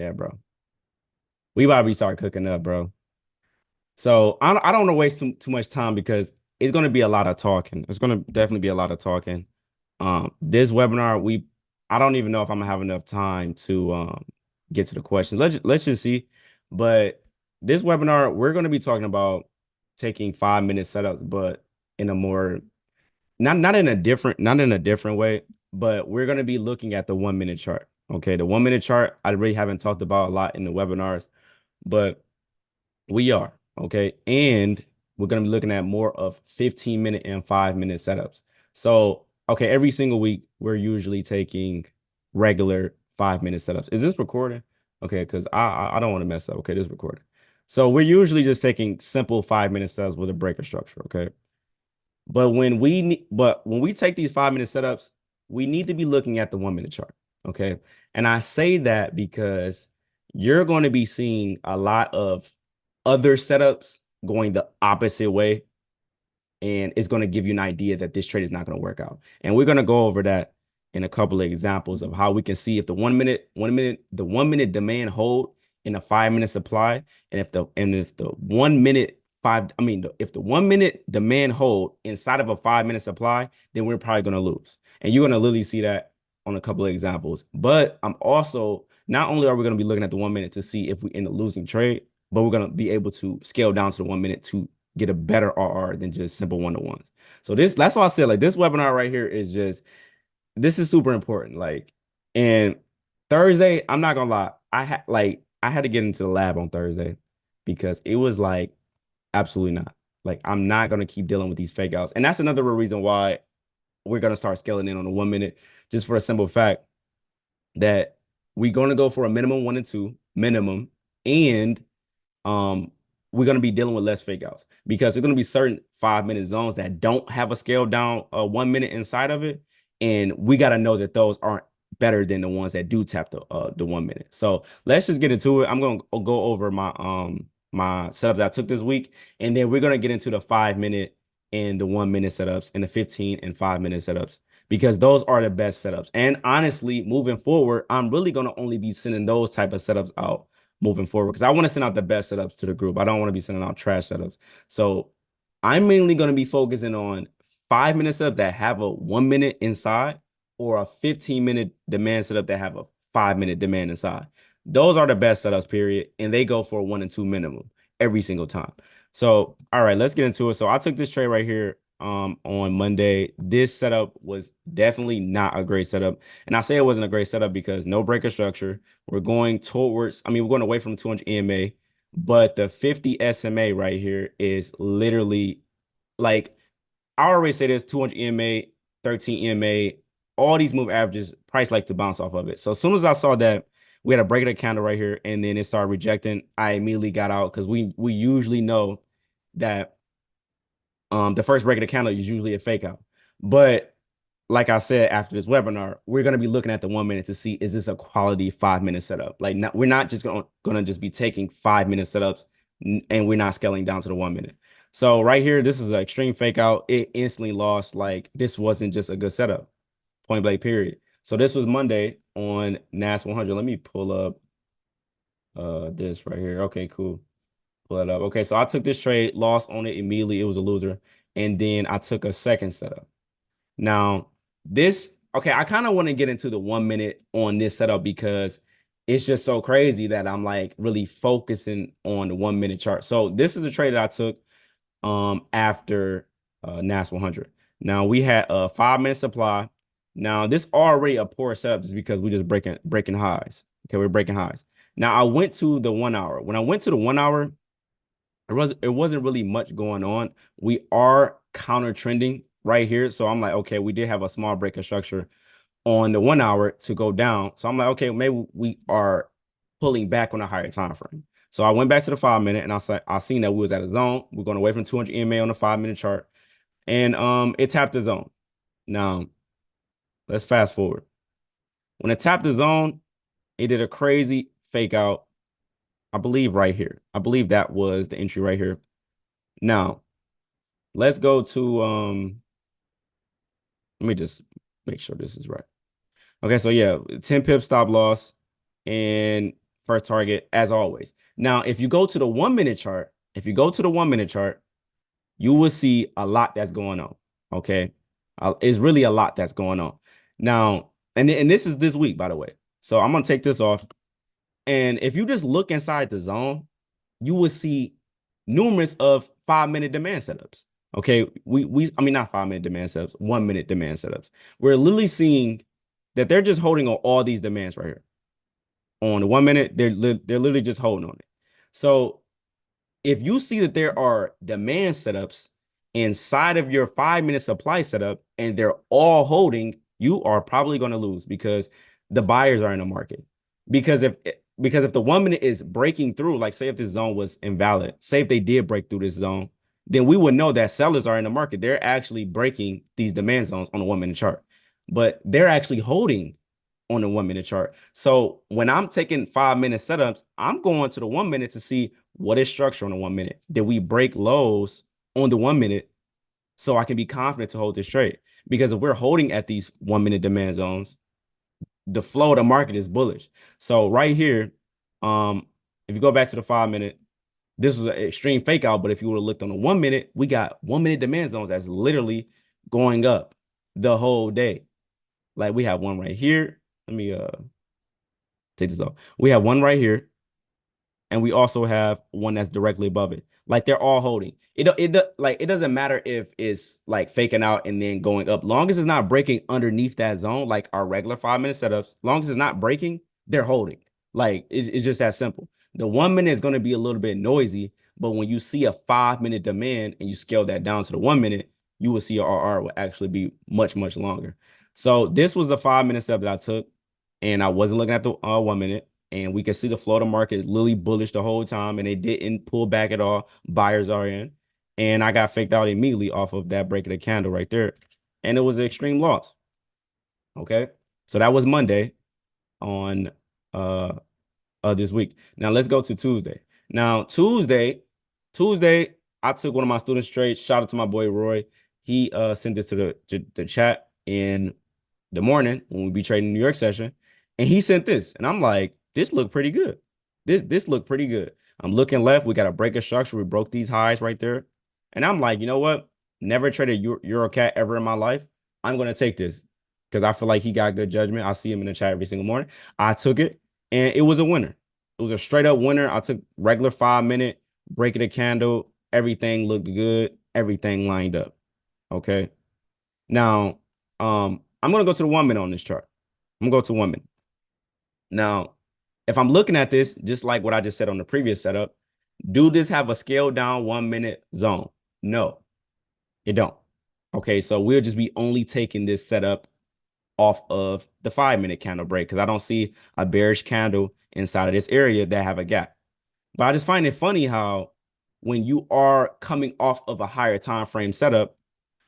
Yeah, bro. We about to be start cooking up, bro. So I don't want to waste too much time because it's going to be a lot of talking. It's going to definitely be a lot of talking. This webinar, I don't even know if I'm gonna have enough time to get to the questions. Let's just see. But this webinar, we're going to be talking about taking 5 minute setups, but in a more not in a different way, but we're going to be looking at the 1 minute chart. Okay, the 1 minute chart, I really haven't talked about a lot in the webinars, but we are, okay? And we're going to be looking at more of 15 minute and 5 minute setups. So, okay, every single week, we're usually taking regular 5 minute setups. Is this recording? Okay, because I don't want to mess up. Okay, this is recording. So we're usually just taking simple 5 minute setups with a breaker structure, okay? But when we take these 5 minute setups, we need to be looking at the 1 minute chart. Okay. And I say that because you're going to be seeing a lot of other setups going the opposite way. And it's going to give you an idea that this trade is not going to work out. And we're going to go over that in a couple of examples of how we can see if the 1 minute demand hold in a 5 minute supply, and if the 1 minute if the 1 minute demand hold inside of a 5 minute supply, then we're probably going to lose. And you're going to literally see that on a couple of examples. But I'm also not only are we going to be looking at the 1 minute to see if we end up losing trade, but we're going to be able to scale down to the 1 minute to get a better RR than just simple one-to-ones. So that's why I said like this webinar right here is just this is super important. Like, and Thursday, I'm not gonna lie, I had to get into the lab on Thursday because it was like absolutely not. Like, I'm not gonna keep dealing with these fake outs. And that's another reason why we're gonna start scaling in on the 1 minute, just for a simple fact that we're gonna go for a minimum 1 and 2 minimum, and um we're going to be dealing with less fake outs because there's going to be certain 5 minute zones that don't have a scale down 1 minute inside of it, and we got to know that those aren't better than the ones that do tap the 1 minute. So let's just get into it. I'm going to go over my setups that I took this week, and then we're going to get into the 5 minute and the 1 minute setups and the 15 and 5 minute setups because those are the best setups. And honestly, moving forward, I'm really going to only be sending those type of setups out moving forward because I want to send out the best setups to the group. I don't want to be sending out trash setups. So I'm mainly going to be focusing on 5 minute setup that have a 1 minute inside, or a 15 minute demand setup that have a 5 minute demand inside. Those are the best setups, period. And they go for a 1 and 2 minimum every single time. So, all right, let's get into it. So I took this trade right here on Monday. This setup was definitely not a great setup. And I say it wasn't a great setup because no breaker structure. We're going towards, I mean, we're going away from 200 EMA, but the 50 SMA right here is literally like, I already say this: 200 EMA, 13 EMA, all these move averages, price like to bounce off of it. So as soon as I saw that we had a break of the candle right here and then it started rejecting, I immediately got out because we usually know that the first break of the candle is usually a fake out. But like I said, after this webinar, we're going to be looking at the 1 minute to see, is this a quality 5 minute setup? Like, we're not just going to just be taking 5 minute setups and we're not scaling down to the 1 minute. So right here, this is an extreme fake out. It instantly lost. Like, this wasn't just a good setup, point blank period. So this was Monday on NAS 100. Let me pull up this right here. Okay, cool. Pull it up. Okay, so I took this trade, lost on it immediately. It was a loser. And then I took a second setup. Now, okay, I kind of want to get into the 1 minute on this setup because it's just so crazy that I'm like really focusing on the 1 minute chart. So this is a trade that I took after NAS 100. Now we had a 5 minute supply. Now this already a poor setup just because we just breaking highs. Okay, we're breaking highs. Now I went to the 1 hour. When I went to the 1 hour, it wasn't really much going on. We are counter trending right here. So I'm like, okay, we did have a small break of structure on the 1 hour to go down. So I'm like, okay, maybe we are pulling back on a higher time frame. So I went back to the 5 minute and I seen that we was at a zone. We're going away from 200 EMA on the 5 minute chart. And it tapped the zone. Now, let's fast forward. When it tapped the zone, it did a crazy fake out. I believe right here. I believe that was the entry right here. Now, let's go to let me just make sure this is right. Okay, so yeah, 10 pip stop loss. And first target as always. Now, if you go to the 1 minute chart, you will see a lot that's going on. Okay. It's really a lot that's going on. Now, and this is this week, by the way. So I'm going to take this off. And if you just look inside the zone, you will see numerous of 5 minute demand setups. Okay. I mean, not 5 minute demand setups, 1 minute demand setups. We're literally seeing that they're just holding on all these demands right here. On the 1 minute, they're literally just holding on it. So if you see that there are demand setups inside of your 5 minute supply setup and they're all holding, you are probably going to lose because the buyers are in the market. Because if the 1 minute is breaking through, like say if this zone was invalid, say if they did break through this zone, then we would know that sellers are in the market. They're actually breaking these demand zones on the 1 minute chart, but they're actually holding on the 1 minute chart. So when I'm taking 5 minute setups, I'm going to the 1 minute to see what is structure on the 1 minute. Did we break lows on the 1 minute so I can be confident to hold this trade? Because if we're holding at these 1 minute demand zones, the flow of the market is bullish. So right here, if you go back to the 5 minute, this was an extreme fake out. But if you would have looked on the 1 minute, we got 1 minute demand zones that's literally going up the whole day. Like we have one right here. Let me take this off. We have one right here, and we also have one that's directly above it. Like they're all holding. It doesn't matter if it's like faking out and then going up. Long as it's not breaking underneath that zone, like our regular 5 minute setups, long as it's not breaking, they're holding. Like it's just that simple. The 1 minute is going to be a little bit noisy, but when you see a 5 minute demand and you scale that down to the 1 minute, you will see your RR will actually be much, much longer. So this was the 5 minute step that I took, and I wasn't looking at the 1 minute. And we can see the Florida market is literally bullish the whole time, and they didn't pull back at all. Buyers are in. And I got faked out immediately off of that break of the candle right there. And it was an extreme loss. Okay. So that was Monday on this week. Now let's go to Tuesday. Now, Tuesday, I took one of my students trades. Shout out to my boy Roy. He sent this to the chat in the morning when we be trading New York session. And he sent this. And I'm like, this looked pretty good. This looked pretty good. I'm looking left. We got a break of structure. We broke these highs right there. And I'm like, you know what? Never traded Eurocat ever in my life. I'm going to take this because I feel like he got good judgment. I see him in the chat every single morning. I took it, and it was a winner. It was a straight up winner. I took regular 5 minute, breaking a candle. Everything looked good. Everything lined up. Okay. Now, I'm going to go to the 1 minute on this chart. I'm going to go to 1 minute. Now, if I'm looking at this, just like what I just said on the previous setup, do this have a scaled down 1 minute zone? No, it don't. Okay, so we'll just be only taking this setup off of the 5 minute candle break because I don't see a bearish candle inside of this area that have a gap. But I just find it funny how when you are coming off of a higher time frame setup,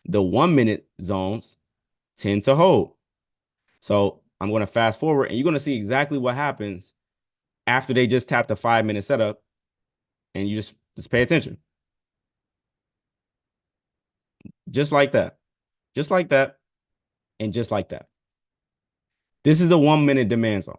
the 1 minute zones tend to hold. So I'm going to fast forward, and you're going to see exactly what happens after they just tap the 5 minute setup, and you just pay attention. Just like that. Just like that. And just like that. This is a 1 minute demand zone.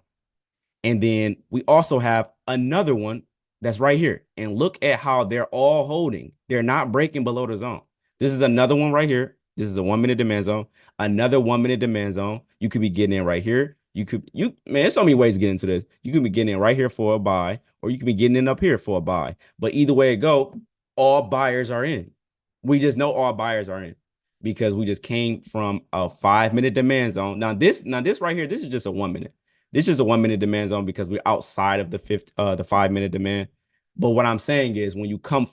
And then we also have another one that's right here. And look at how they're all holding. They're not breaking below the zone. This is another one right here. This is a 1 minute demand zone. Another 1 minute demand zone. You could be getting in right here. Man, there's so many ways to get into this. You could be getting in right here for a buy, or you could be getting in up here for a buy. But either way it go, all buyers are in. We just know all buyers are in because we just came from a 5 minute demand zone. Now this right here, this is just a 1 minute. This is a 1 minute demand zone because we're outside of the 5 minute demand. But what I'm saying is when you come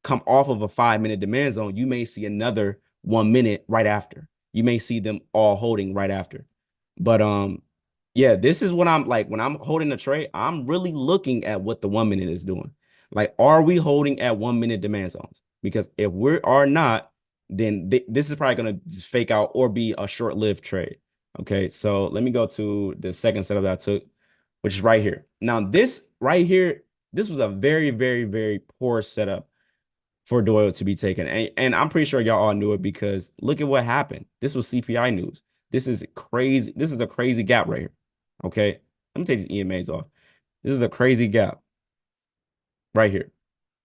off of a 5 minute demand zone, you may see another 1 minute right after. You may see them all holding right after. But yeah, this is what I'm like when I'm holding a trade, I'm really looking at what the 1 minute is doing. Like, are we holding at 1 minute demand zones? Because if we are not, then this is probably going to fake out or be a short-lived trade. Okay, so let me go to the second setup that I took, which is right here. Now, this right here, this was a very, very, very poor setup for Doyle to be taken. And I'm pretty sure y'all all knew it because look at what happened. This was CPI news. This is crazy. This is a crazy gap right here. Okay, let me take these EMAs off. This is a crazy gap right here.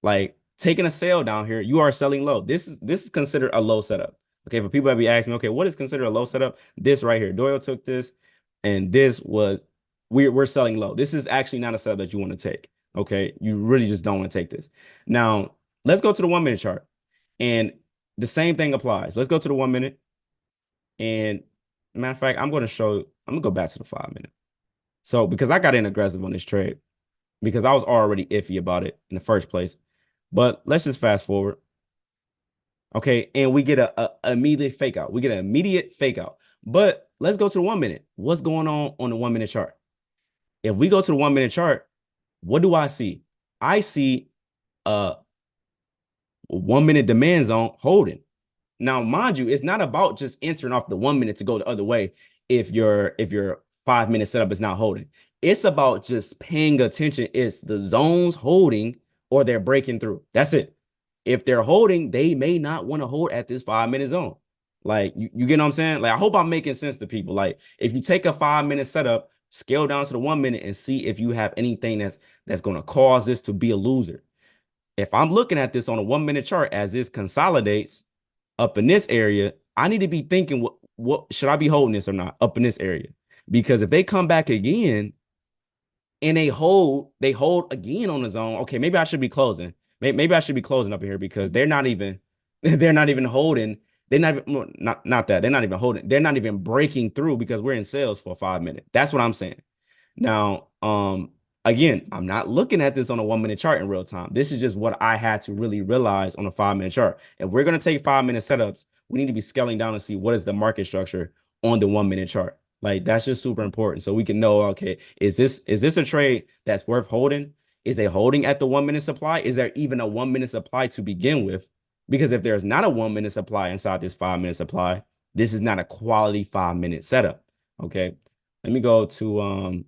Like taking a sale down here, you are selling low. This is considered a low setup. Okay, for people that be asking me, okay, what is considered a low setup? This right here, Doyle took this, and this was we're selling low. This is actually not a setup that you want to take. Okay, you really just don't want to take this. Now let's go to the 1 minute chart, and the same thing applies. Let's go to the 1 minute, and matter of fact, I'm gonna go back to the 5 minute. So because I got in aggressive on this trade because I was already iffy about it in the first place. But let's just fast forward. Okay. And we get a immediate fake out. We get an immediate fake out. But let's go to the 1 minute. What's going on the 1 minute chart? If we go to the 1 minute chart, what do I see? I see a 1 minute demand zone holding. Now, mind you, it's not about just entering off the 1 minute to go the other way if your 5 minute setup is not holding. It's about just paying attention. It's the zones holding or they're breaking through. That's it. If they're holding, they may not want to hold at this 5 minute zone. Like you get what I'm saying? Like I hope I'm making sense to people. Like if you take a 5 minute setup, scale down to the 1 minute and see if you have anything that's going to cause this to be a loser. If I'm looking at this on a 1 minute chart as this consolidates up in this area, I need to be thinking what should I be holding this or not up in this area? Because if they come back again and they hold again on the zone, okay, maybe I should be closing. Maybe I should be closing up in here because they're not even they're not even holding. They're not even, well, not that they're not even holding. They're not even breaking through because we're in sales for 5 minutes. That's what I'm saying. Now, again, I'm not looking at this on a 1 minute chart in real time. This is just what I had to really realize on a 5 minute chart. If we're going to take 5 minute setups, we need to be scaling down and see what is the market structure on the 1 minute chart. Like that's just super important. So we can know, okay, is this a trade that's worth holding? Is a holding at the 1 minute supply? Is there even a 1 minute supply to begin with? Because if there's not a 1 minute supply inside this 5 minute supply, this is not a quality 5 minute setup. Okay. Let me go to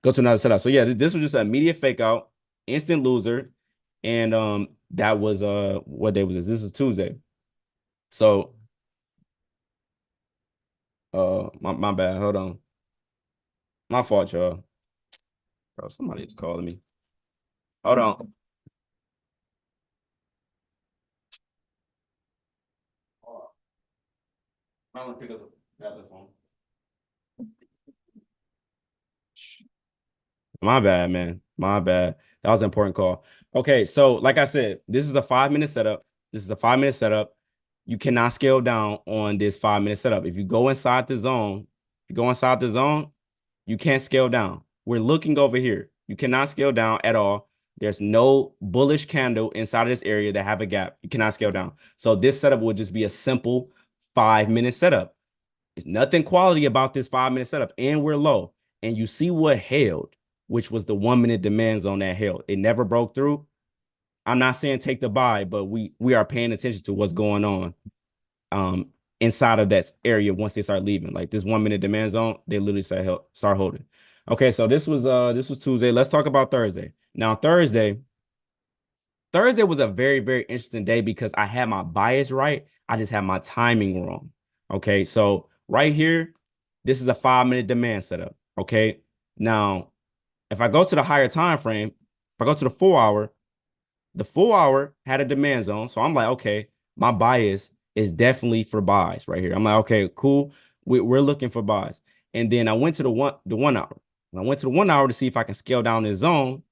another setup. So yeah, this was just an immediate fake out, instant loser. And that was what day was this? This is Tuesday. So my bad. Hold on. My fault, y'all. Bro, somebody is calling me. Hold on. I'm gonna pick up the phone. My bad, man. My bad. That was an important call. Okay, so like I said, this is a 5 minute setup. This is a 5 minute setup. You cannot scale down on this 5 minute setup. If you go inside the zone, you can't scale down. We're looking over here. You cannot scale down at all. There's no bullish candle inside of this area that have a gap. You cannot scale down. So this setup would just be a simple 5 minute setup. There's nothing quality about this 5 minute setup, and we're low. And you see what held, which was the 1 minute demand zone that held. It never broke through. I'm not saying take the buy, but we are paying attention to what's going on inside of that area once they start leaving. Like this 1 minute demand zone, they literally start holding. Okay, so this was Tuesday. Let's talk about Thursday. Now, Thursday was a very, very interesting day because I had my bias right. I just had my timing wrong. Okay, so right here, this is a 5 minute demand setup. Okay, now if I go to the higher time frame, if I go to the 4 hour had a demand zone. So I'm like, okay, my bias is definitely for buys right here. I'm like, okay, cool. We're looking for buys. And then I went to the 1 hour. And I went to the 1 hour to see if I can scale down this zone.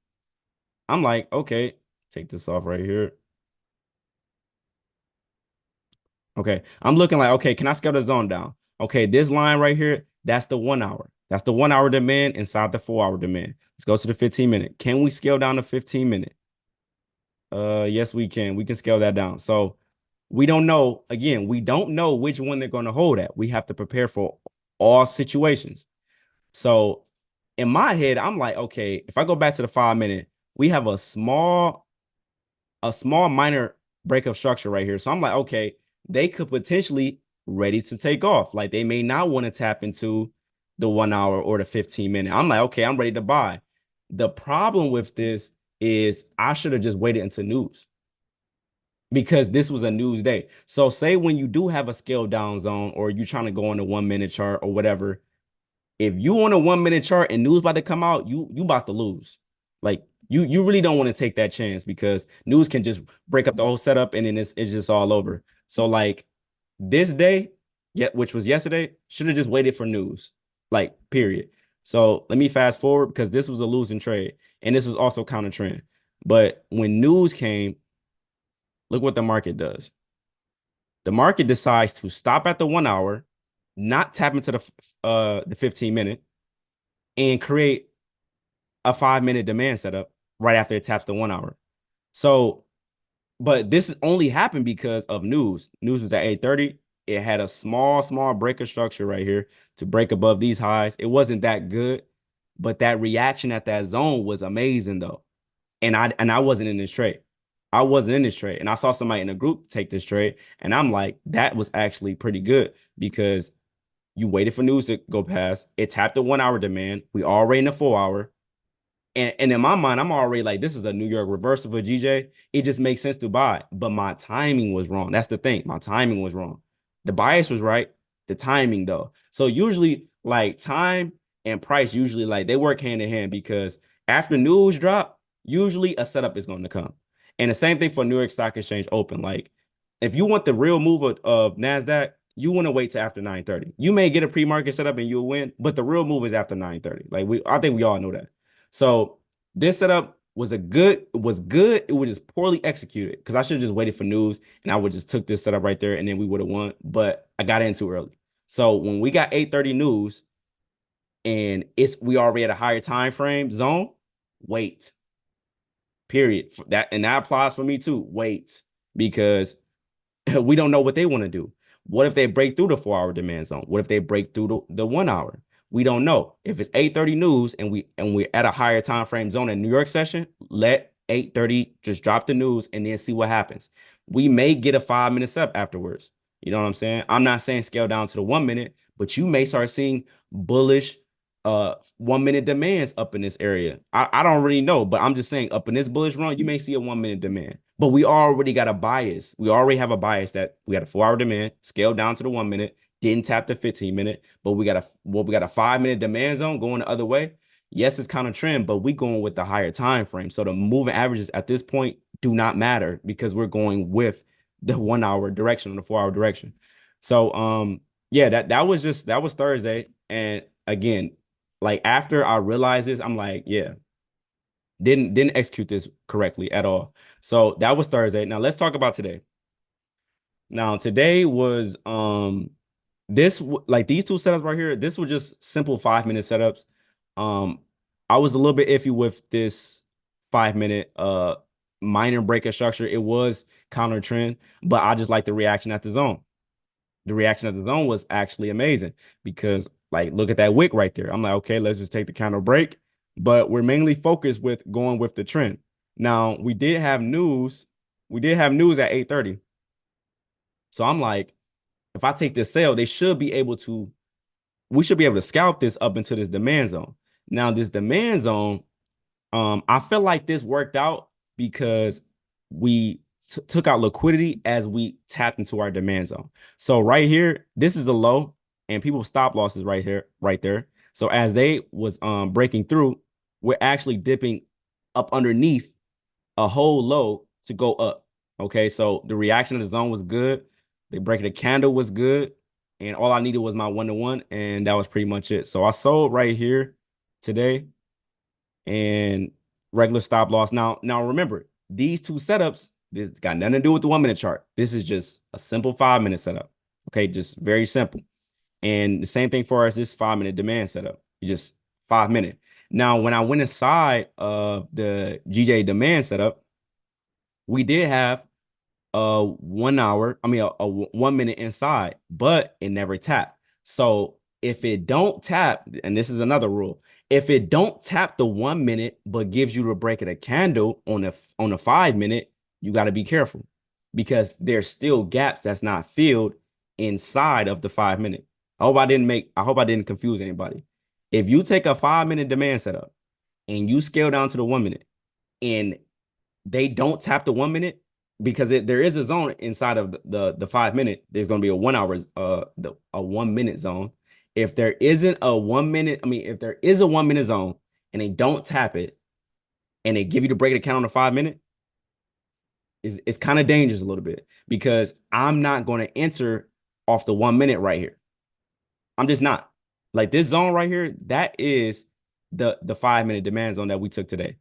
I'm like, okay, take this off right here. Okay. I'm looking like, okay, can I scale the zone down? Okay, this line right here, that's the 1 hour. That's the 1 hour demand inside the 4 hour demand. Let's go to the 15 minute. Can we scale down to 15 minute? Yes, we can. We can scale that down. So we don't know. Again, we don't know which one they're going to hold at. We have to prepare for all situations. So in my head, I'm like, okay, if I go back to the 5 minute, we have a small minor breakup structure right here. So I'm like, okay, they could potentially ready to take off. Like they may not want to tap into the 1 hour or the 15 minute. I'm like, okay, I'm ready to buy. The problem with this is I should have just waited until news because this was a news day. So say when you do have a scale down zone or you're trying to go on the 1 minute chart or whatever, If you on a 1 minute chart and news about to come out, you about to lose. Like you really don't want to take that chance because news can just break up the whole setup and then it's just all over. So like this day, yeah, which was yesterday, should have just waited for news. Like, period. So let me fast forward because this was a losing trade and this was also counter trend. But when news came, look what the market does. The market decides to stop at the 1 hour, not tap into the 15 minute, and create a 5 minute demand setup right after it taps the 1 hour. So, but this only happened because of news. News was at 8:30. It had a small breaker structure right here to break above these highs. It wasn't that good, but that reaction at that zone was amazing though. And I wasn't in this trade. I wasn't in this trade. And I saw somebody in the group take this trade. And I'm like, that was actually pretty good because you waited for news to go past. It tapped the 1 hour demand. We already in the 4 hour. And in my mind, I'm already like, this is a New York reversal for GJ. It just makes sense to buy. But my timing was wrong. That's the thing. My timing was wrong. The bias was right. The timing, though. So usually, like time and price, usually like they work hand in hand because after news drop, usually a setup is going to come. And the same thing for New York Stock Exchange Open. Like, if you want the real move of NASDAQ, you want to wait till after 9:30. You may get a pre-market setup and you'll win, but the real move is after 9:30. I think we all know that. So this setup was good. It was just poorly executed because I should have just waited for news and I would just took this setup right there and then we would have won. But I got in too early. So when we got 8:30 news and we already at a higher time frame zone, wait. Period. That applies for me too. Wait, because we don't know what they want to do. What if they break through the 4 hour demand zone? What if they break through the 1 hour? We don't know. If it's 8:30 news and we're at a higher time frame zone in New York session, let 8:30 just drop the news and then see what happens. We may get a 5 minute step afterwards. You know what I'm saying? I'm not saying scale down to the 1 minute, but you may start seeing bullish 1 minute demands up in this area. I don't really know, but I'm just saying up in this bullish run, you may see a 1 minute demand. But we already got a bias. We already have a bias that we got a 4 hour demand, scaled down to the 1 minute, didn't tap the 15 minute, but we got a 5 minute demand zone going the other way. Yes, it's kind of trend, but we going with the higher time frame. So the moving averages at this point do not matter because we're going with the 1 hour direction or the 4 hour direction. So yeah, that was Thursday. And again, like after I realized this, I'm like, yeah, didn't execute this correctly at all. So that was Thursday. Now let's talk about today. Now today was this like these two setups right here. This was just simple 5 minute setups. Um, I was a little bit iffy with this 5 minute minor breaker structure. It was counter trend, but I just like the reaction at the zone. The reaction at the zone was actually amazing because like look at that wick right there. I'm like, okay, let's just take the counter break. But we're mainly focused with going with the trend. Now we did have news. We did have news at 8:30. So I'm like, if I take this sale, we should be able to scalp this up into this demand zone. Now, this demand zone, I feel like this worked out because we took out liquidity as we tapped into our demand zone. So right here, this is a low, and people stop losses right here, right there. So as they was breaking through, we're actually dipping up underneath a whole low to go up. Okay, so the reaction of the zone was good. The break of the candle was good. And all I needed was my 1-to-1, and that was pretty much it. So I sold right here today and regular stop loss. Now remember, these two setups, this got nothing to do with the 1 minute chart. This is just a simple 5 minute setup. Okay, just very simple. And the same thing for us, this 5 minute demand setup. You just 5 minute. Now, when I went inside of the GJ demand setup, we did have a 1 hour, a 1 minute inside, but it never tapped. So if it don't tap, and this is another rule, if it don't tap the 1 minute but gives you the break of the candle on the 5 minute, you got to be careful because there's still gaps that's not filled inside of the 5 minute. I hope I didn't confuse anybody. If you take a 5 minute demand setup and you scale down to the 1 minute and they don't tap the 1 minute, because there is a zone inside of the 5 minute. There's going to be a 1 hour, a 1 minute zone. If there isn't a 1 minute, I mean, if there is a 1 minute zone and they don't tap it and they give you the break of the count on the 5 minute, it's kind of dangerous a little bit because I'm not going to enter off the 1 minute right here. I'm just not. Like this zone right here, that is the 5 minute demand zone that we took today.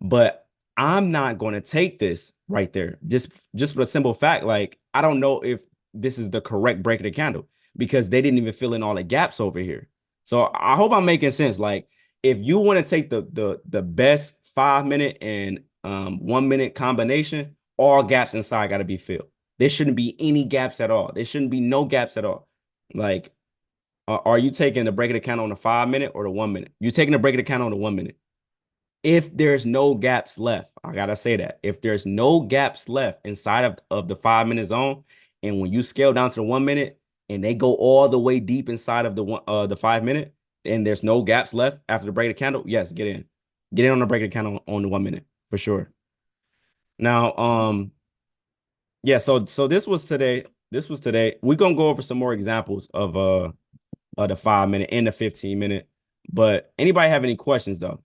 But I'm not going to take this right there just for the simple fact, like I don't know if this is the correct break of the candle because they didn't even fill in all the gaps over here. So I hope I'm making sense. Like if you want to take the best 5 minute and 1 minute combination, all gaps inside got to be filled. There shouldn't be any gaps at all. There shouldn't be no gaps at all. Like, are you taking the break of the candle on the 5 minute or the 1 minute? You taking the break of the candle on the 1 minute. If there's no gaps left, I gotta say that. If there's no gaps left inside of the 5 minute zone, and when you scale down to the 1 minute and they go all the way deep inside of the 5 minute, and there's no gaps left after the break of the candle, yes, get in. Get in on the break of the candle on the 1 minute for sure. Now, yeah, so this was today. This was today. We're gonna go over some more examples of the 5 minute and the 15 minute. But anybody have any questions though?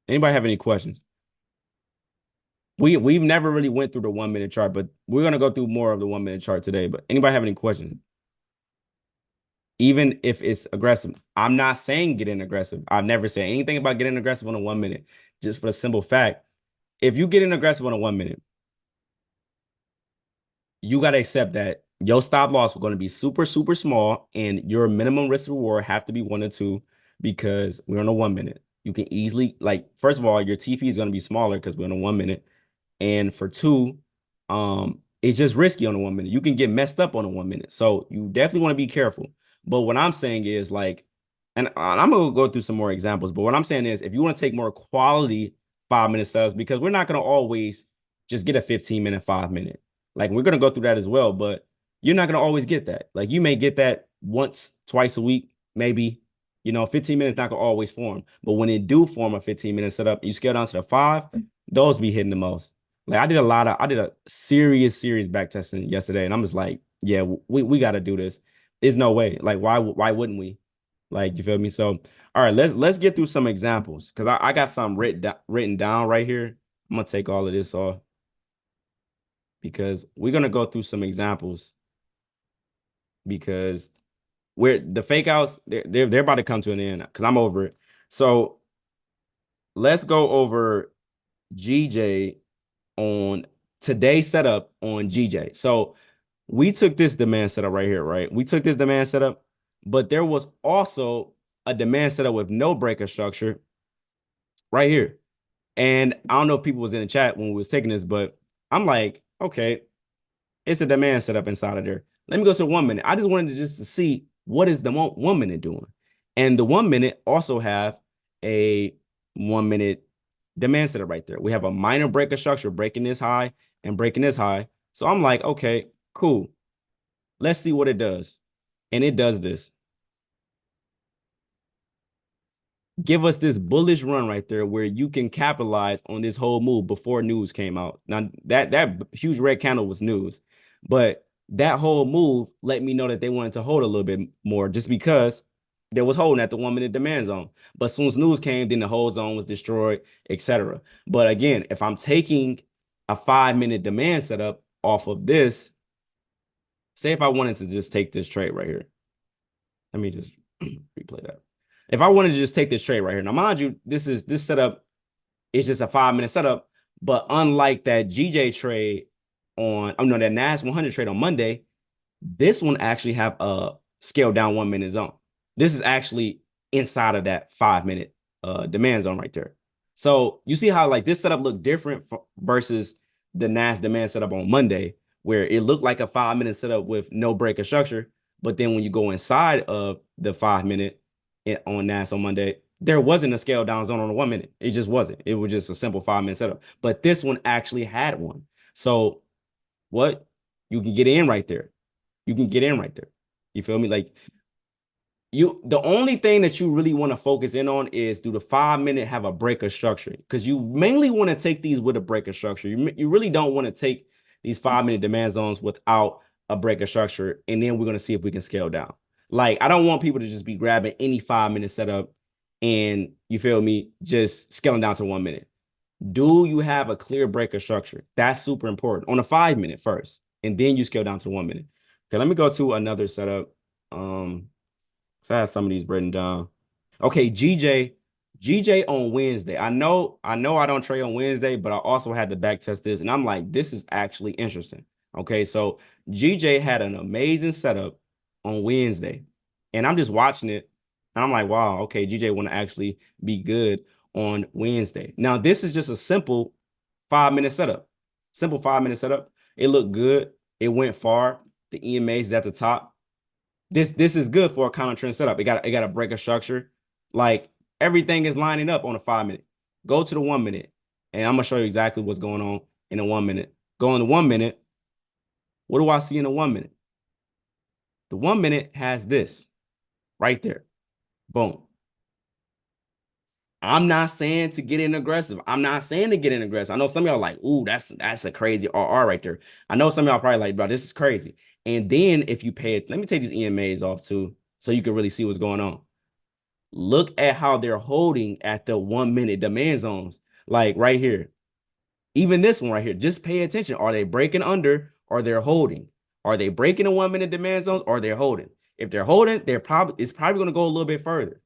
Anybody have any questions? We've never really went through the 1 minute chart, but we're gonna go through more of the 1 minute chart today. But anybody have any questions? Even if it's aggressive, I'm not saying get in aggressive. I've never said anything about getting aggressive on a 1 minute, just for the simple fact. If you get in aggressive on a 1 minute, you got to accept that your stop loss is going to be super, super small, and your minimum risk reward have to be 1 or 2 because we're on a 1 minute. You can easily, like, first of all, your TP is going to be smaller because we're on a 1 minute. And for two, it's just risky on a 1 minute. You can get messed up on a 1 minute. So you definitely want to be careful. But what I'm saying is like, and I'm gonna go through some more examples, but what I'm saying is if you want to take more quality 5 minute subs, because we're not gonna always just get a 15-minute 5 minute. Like we're gonna go through that as well, but you're not gonna always get that. Like you may get that once, twice a week, maybe. 15 minutes not gonna always form. But when it do form a 15-minute setup, you scale down to the 5, those be hitting the most. Like I did a serious back testing yesterday, and I'm just like, yeah, we got to do this. There's no way. Like, why wouldn't we? Like, you feel me? So, all right, let's get through some examples because I got some written down right here. I'm gonna take all of this off because we're gonna go through some examples because we're the fake outs, they're about to come to an end because I'm over it. So let's go over GJ on today's setup on GJ. So we took this demand setup right here, right? We took this demand setup, but there was also a demand setup with no breaker structure right here. And I don't know if people was in the chat when we was taking this, but I'm like, okay, it's a demand setup inside of there. Let me go to the 1 minute. I just wanted to just to see what is the 1 minute doing. And the 1 minute also have a 1 minute demand setup right there. We have a minor breaker structure breaking this high and breaking this high. So I'm like, okay, cool. Let's see what it does. And it does this. Give us this bullish run right there where you can capitalize on this whole move before news came out. Now, that huge red candle was news, but that whole move let me know that they wanted to hold a little bit more just because there was holding at the 1 minute demand zone. But as soon as news came, then the whole zone was destroyed, etc. But again, if I'm taking a 5 minute demand setup off of this, say if I wanted to just take this trade right here. Let me just replay that. If I wanted to just take this trade right here, now mind you, this setup is just a 5 minute setup, but unlike that GJ trade that NAS 100 trade on Monday, this one actually have a scaled down 1 minute zone. This is actually inside of that 5 minute demand zone right there. So you see how like this setup looked different versus the NAS demand setup on Monday, where it looked like a 5 minute setup with no breaker structure. But then when you go inside of the 5 minute on NAS on Monday, there wasn't a scale down zone on the 1 minute. It just wasn't. It was just a simple 5 minute setup. But this one actually had one. So what? You can get in right there. You can get in right there. You feel me? Like the only thing that you really want to focus in on is do the 5 minute have a breaker structure? Because you mainly want to take these with a breaker structure. You really don't want to take these 5 minute demand zones without a breaker structure. And then we're going to see if we can scale down. Like, I don't want people to just be grabbing any 5 minute setup and you feel me, just scaling down to 1 minute. Do you have a clear breaker structure? That's super important on a 5 minute first, and then you scale down to 1 minute. Okay, let me go to another setup. So I have some of these written down. Okay, GJ on Wednesday. I know I don't trade on Wednesday, but I also had to back test this, and I'm like, this is actually interesting. Okay, so GJ had an amazing setup on Wednesday, and I'm just watching it, and I'm like, wow, okay, GJ want to actually be good on Wednesday. Now, this is just a simple 5 minute setup. Simple 5 minute setup. It looked good. It went far. The EMAs is at the top. This is good for a counter trend setup. It got a break of structure. Like everything is lining up on a 5 minute. Go to the 1 minute, and I'm gonna show you exactly what's going on in a 1 minute. Go in the 1 minute. What do I see in the 1 minute? The 1 minute has this right there. Boom. I'm not saying to get in aggressive. I'm not saying to get in aggressive. I know some of y'all are like, ooh, that's a crazy RR right there. I know some of y'all probably like, bro, this is crazy. And then if you pay it, let me take these EMAs off too, so you can really see what's going on. Look at how they're holding at the 1 minute demand zones. Like right here. Even this one right here. Just pay attention. Are they breaking under or they're holding? Are they breaking the 1 minute demand zones or they're holding? If they're holding, it's probably going to go a little bit further.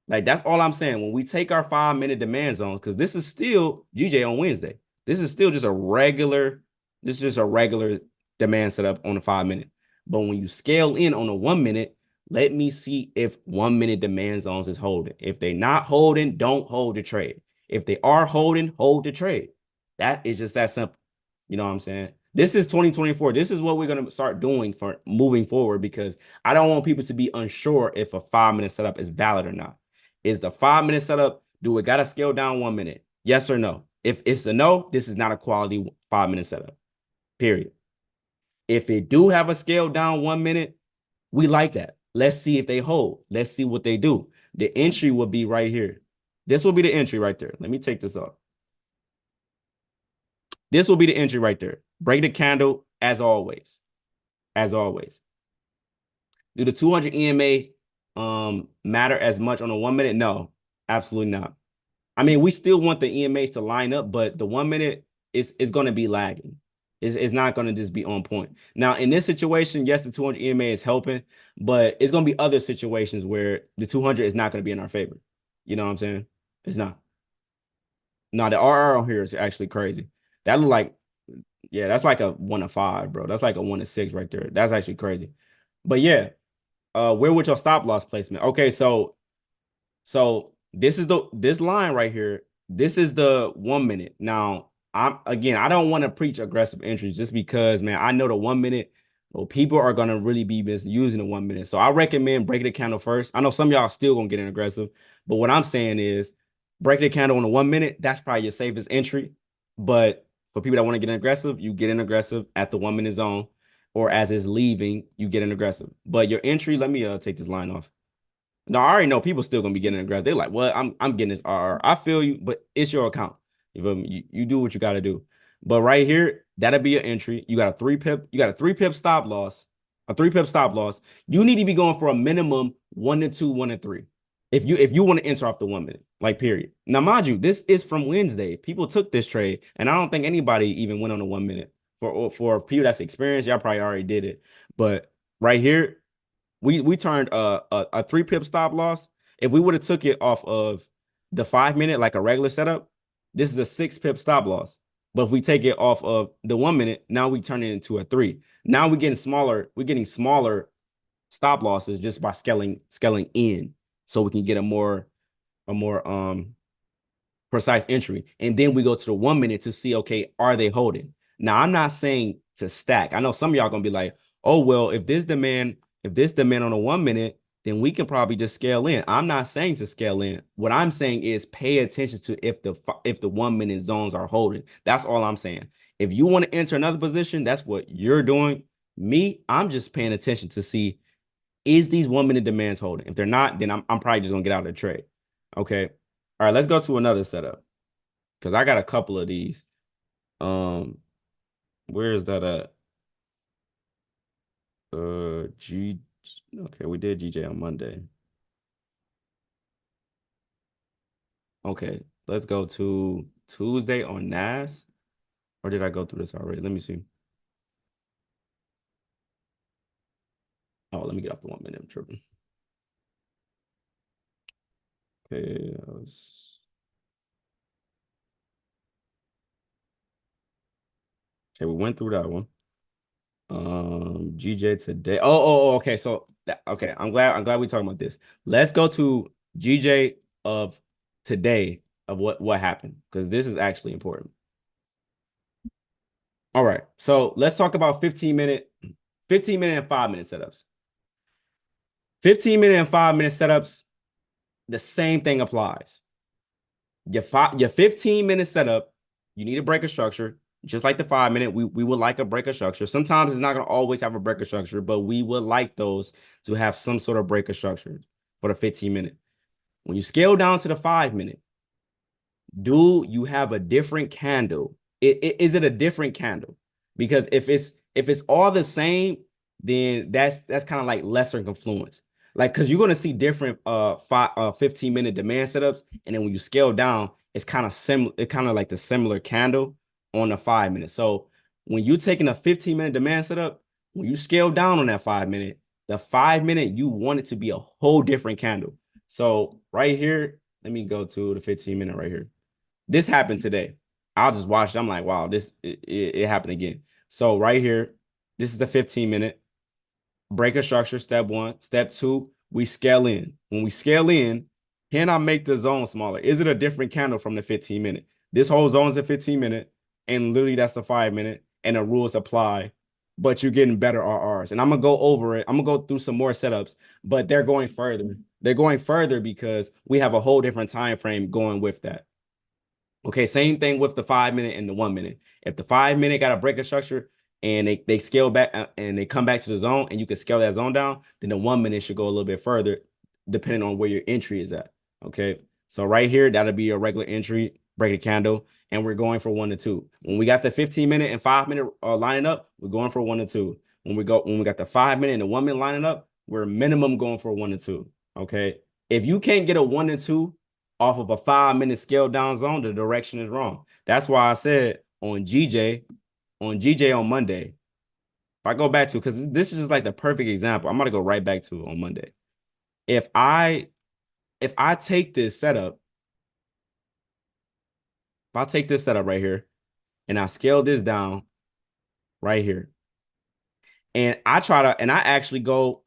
Like that's all I'm saying. When we take our 5 minute demand zones, because this is still GJ on Wednesday. This is still just a regular, this is just a regular demand setup on a 5 minute. But when you scale in on a 1 minute, let me see if 1 minute demand zones is holding. If they're not holding, don't hold the trade. If they are holding, hold the trade. That is just that simple. You know what I'm saying? This is 2024. This is what we're going to start doing for moving forward because I don't want people to be unsure if a 5 minute setup is valid or not. Is the 5 minute setup, do it got to scale down 1 minute? Yes or no? If it's a no, this is not a quality 5 minute setup, period. If it do have a scale down 1 minute, we like that. Let's see if they hold. Let's see what they do. The entry will be right here. This will be the entry right there. Let me take this off. This will be the entry right there. Break the candle as always. As always. Do the 200 EMA matter as much on a 1 minute? No, absolutely not. I mean, we still want the EMAs to line up, but the 1 minute is going to be lagging. It's not going to just be on point. Now, in this situation, yes, the 200 EMA is helping, but it's going to be other situations where the 200 is not going to be in our favor. You know what I'm saying? It's not. No, the RR on here is actually crazy. That look like, yeah, that's like a 1 to 5, bro. That's like a 1 to 6 right there. That's actually crazy. But yeah, where would your stop loss placement? Okay, so this line right here. This is the 1 minute. Now, I don't want to preach aggressive entries just because, man, I know the 1 minute, well, people are gonna really be misusing the 1 minute. So I recommend breaking the candle first. I know some of y'all are still gonna get in aggressive, but what I'm saying is break the candle on the 1 minute. That's probably your safest entry. But for people that want to get in aggressive, you get in aggressive at the 1 minute zone, or as it's leaving, you get in aggressive. But your entry, let me take this line off. No, I already know people still gonna be getting aggressive. They're like, "Well, I'm getting this RR." I feel you, but it's your account. You feel me? You do what you got to do. But right here, that'll be your entry. You got a 3 pip. You got a 3 pip stop loss. A 3 pip stop loss. You need to be going for a minimum 1 to 2, 1 to 3. If you want to enter off the 1 minute, like period. Now, mind you, this is from Wednesday. People took this trade, and I don't think anybody even went on a 1 minute. For people that's experienced, y'all probably already did it. But right here, we turned a 3 pip stop loss. If we would have took it off of the 5 minute like a regular setup, this is a 6 pip stop loss. But if we take it off of the 1 minute, now we turn it into a 3. Now we're getting smaller. We're getting smaller stop losses just by scaling in, so we can get a more precise entry. And then we go to the 1 minute to see, okay, are they holding? Now, I'm not saying to stack. I know some of y'all gonna be like, oh, well, if this demand on a 1 minute, then we can probably just scale in. I'm not saying to scale in. What I'm saying is pay attention to if the 1 minute zones are holding. That's all I'm saying. If you want to enter another position, that's what you're doing. Me, I'm just paying attention to see is these 1 minute demands holding. If they're not, then I'm probably just gonna get out of the trade. Okay. All right, let's go to another setup because I got a couple of these. Where is that at? GJ. Okay, we did GJ on Monday. Okay, let's go to Tuesday on NAS. Or did I go through this already? Let me see. Oh, let me get off the 1 minute. I'm tripping. Okay, okay, we went through that one. GJ today. Okay. So okay, I'm glad we talking about this. Let's go to GJ of today of what happened because this is actually important. All right. So let's talk about 15-minute and 5-minute setups. 15-minute and 5-minute setups, the same thing applies. Your 15-minute setup, you need a breaker structure. Just like the 5-minute, we would like a breaker structure. Sometimes it's not going to always have a breaker structure, but we would like those to have some sort of breaker structure for the 15-minute. When you scale down to the 5-minute, do you have a different candle? Is it a different candle? Because if it's all the same, then that's kind of like lesser confluence. Like, because you're gonna see different 15-minute demand setups, and then when you scale down, it's kind of similar. It kind of like the similar candle on the 5-minute. So when you're taking a 15-minute demand setup, when you scale down on that 5-minute, the 5-minute you want it to be a whole different candle. So right here, let me go to the 15-minute right here. This happened today. I'll just watch it. I'm like, wow, it happened again. So right here, this is the 15-minute breaker structure. Step 1. Step 2, we scale in. When we scale in, can I make the zone smaller? Is it a different candle from the 15-minute? This whole zone is a 15-minute, and literally that's the 5-minute, and the rules apply. But you're getting better RRs. And I'm gonna go over it. I'm gonna go through some more setups, but they're going further. They're going further because we have a whole different time frame going with that. Okay, same thing with the 5-minute and the 1-minute. If the 5-minute got a breaker structure and they scale back and they come back to the zone and you can scale that zone down, then the 1-minute should go a little bit further depending on where your entry is at. Okay, so right here, that'll be a regular entry, break a candle, and we're going for 1 to 2. When we got the 15-minute and 5-minute lining up, we're going for 1 to 2. When we got the 5-minute and the 1-minute lining up, we're minimum going for 1 to 2. Okay, if you can't get a 1 to 2 off of a 5-minute scale down zone, the direction is wrong. That's why I said on GJ on Monday, if I go back to, because this is just like the perfect example. I'm gonna go right back to on Monday. If I take this setup, if I take this setup right here and I scale this down right here, and I actually go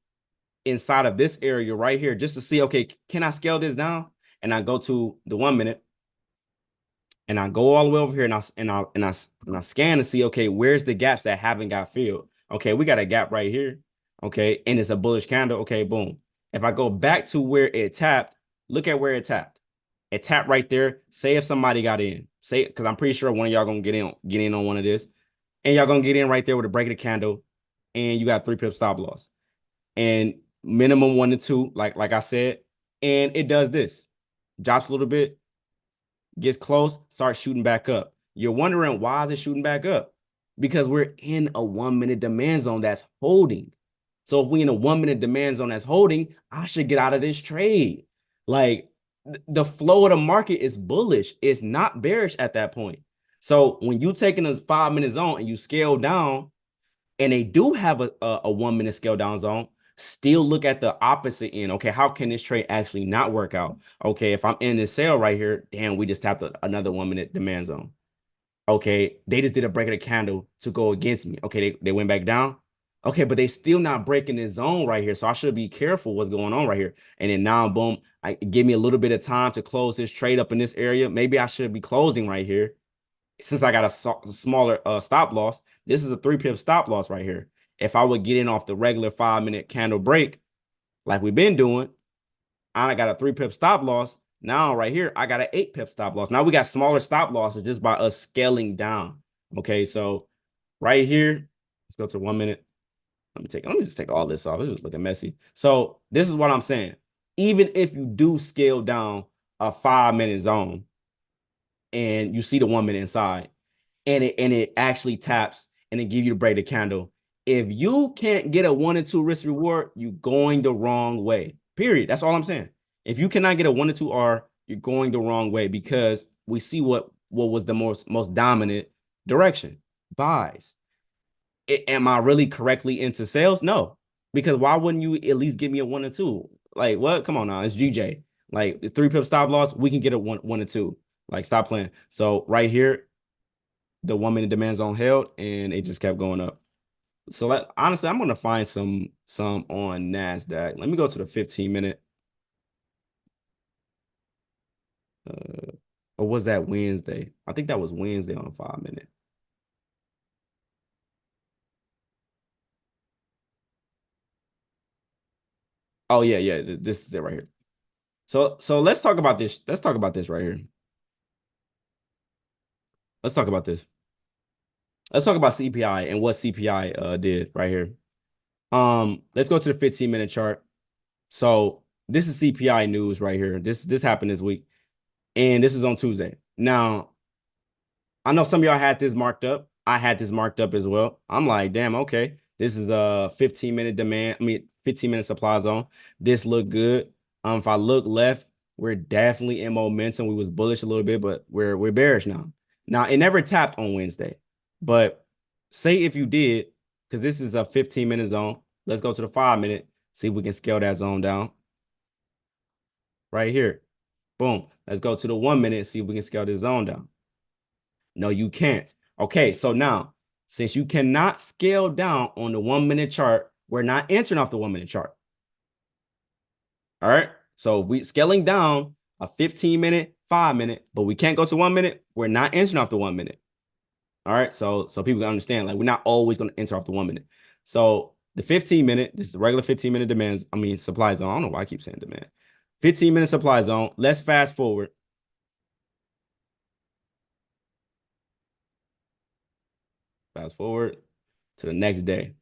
inside of this area right here just to see, okay, can I scale this down? And I go to the 1-minute. And I go all the way over here and I scan to see, okay, where's the gaps that haven't got filled? Okay, we got a gap right here. Okay, and it's a bullish candle. Okay, boom. If I go back to where it tapped, look at where it tapped. It tapped right there. Say if somebody got in, say, because I'm pretty sure one of y'all gonna get in on one of this, and y'all gonna get in right there with a break of the candle, and you got 3 pip stop loss, and minimum 1 to 2, like I said, and it does this, drops a little bit, gets close, starts shooting back up. You're wondering, why is it shooting back up? Because we're in a 1-minute demand zone that's holding. So if we in a 1-minute demand zone that's holding, I should get out of this trade. Like, the flow of the market is bullish. It's not bearish at that point. So when you take in a 5-minute zone and you scale down, and they do have a 1-minute scale down zone, still look at the opposite end. Okay, how can this trade actually not work out? Okay, if I'm in this sale right here, damn, we just tapped another 1-minute demand zone. Okay, they just did a break of the candle to go against me. Okay, they went back down. Okay, but they still not breaking this zone right here. So I should be careful what's going on right here. And then now, boom, give me a little bit of time to close this trade up in this area. Maybe I should be closing right here. Since I got a smaller stop loss, this is a 3 pip stop loss right here. If I would get in off the regular 5-minute candle break, like we've been doing, I got a 3 pip stop loss. Now right here, I got an 8 pip stop loss. Now we got smaller stop losses just by us scaling down. Okay, so right here, let's go to 1 minute. Let me just take all this off. This is looking messy. So this is what I'm saying. Even if you do scale down a 5-minute zone and you see the 1 minute inside, and it actually taps and it give you the break the candle, If you can't get a 1 and 2 risk reward, you're going the wrong way. Period. That's all I'm saying. If you cannot get a 1 and 2 R, you're going the wrong way because we see what was the most dominant direction. Buys. Am I really correctly into sales? No, because why wouldn't you at least give me a 1 and 2? Like what? Come on now, it's GJ. Like the 3 pip stop loss, we can get a 1 and 2. Like stop playing. So right here, the 1 minute demand zone held, and it just kept going up. So honestly, I'm gonna find some on Nasdaq. Let me go to the 15 minute. Or was that Wednesday? I think that was Wednesday on a 5 minute. Oh yeah. This is it right here. So let's talk about this. Let's talk about this right here. Let's talk about this. Let's talk about CPI and what CPI did right here. Let's go to the 15 minute chart. So this is CPI news right here. This happened this week, and this is on Tuesday. Now, I know some of y'all had this marked up. I had this marked up as well. I'm like, damn, okay. This is a 15-minute demand. 15-minute supply zone. This looked good. If I look left, we're definitely in momentum. We was bullish a little bit, but we're bearish now. Now, it never tapped on Wednesday. But say if you did, because this is a 15-minute zone. Let's go to the 5 minute, see if we can scale that zone down. Right here. Boom. Let's go to the 1 minute, see if we can scale this zone down. No, you can't. Okay, so now, since you cannot scale down on the 1 minute chart, we're not entering off the 1 minute chart. All right, so we scaling down a 15-minute, 5 minute, but we can't go to 1 minute. We're not entering off the 1 minute. All right, so people can understand, like, we're not always going to enter off the 1 minute. So the 15-minute, this is the regular 15-minute demands. Supply zone. I don't know why I keep saying demand. 15-minute supply zone. Let's fast forward. Fast forward to the next day,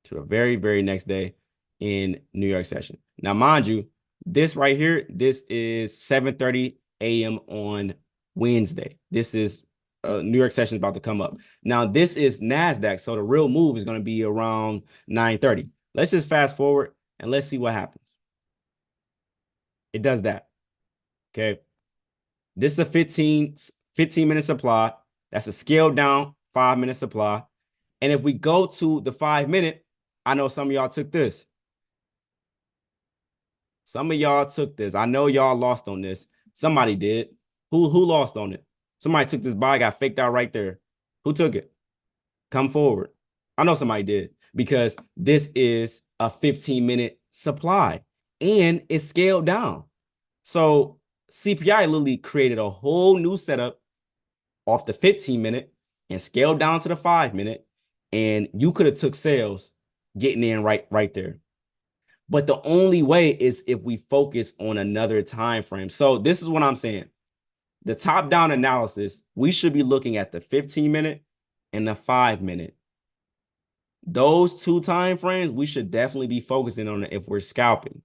to the very, very next day in New York session. Now, mind you, this right here, this is 7:30 a.m. on Wednesday. This is New York session is about to come up. Now, this is NASDAQ, so the real move is going to be around 9:30. Let's just fast forward and let's see what happens. It does that. Okay. This is a 15-minute supply. That's a scaled down 5-minute supply. And if we go to the 5-minute, I know some of y'all took this. Some of y'all took this. I know y'all lost on this. Somebody did. Who lost on it? Somebody took this buy, got faked out right there. Who took it? Come forward. I know somebody did because this is a 15-minute supply and it's scaled down. So CPI literally created a whole new setup off the 15-minute and scaled down to the 5-minute, and you could have took sales getting in right there. But the only way is if we focus on another time frame. So this is what I'm saying. The top-down analysis, we should be looking at the 15-minute and the 5-minute. Those two time frames, we should definitely be focusing on it if we're scalping.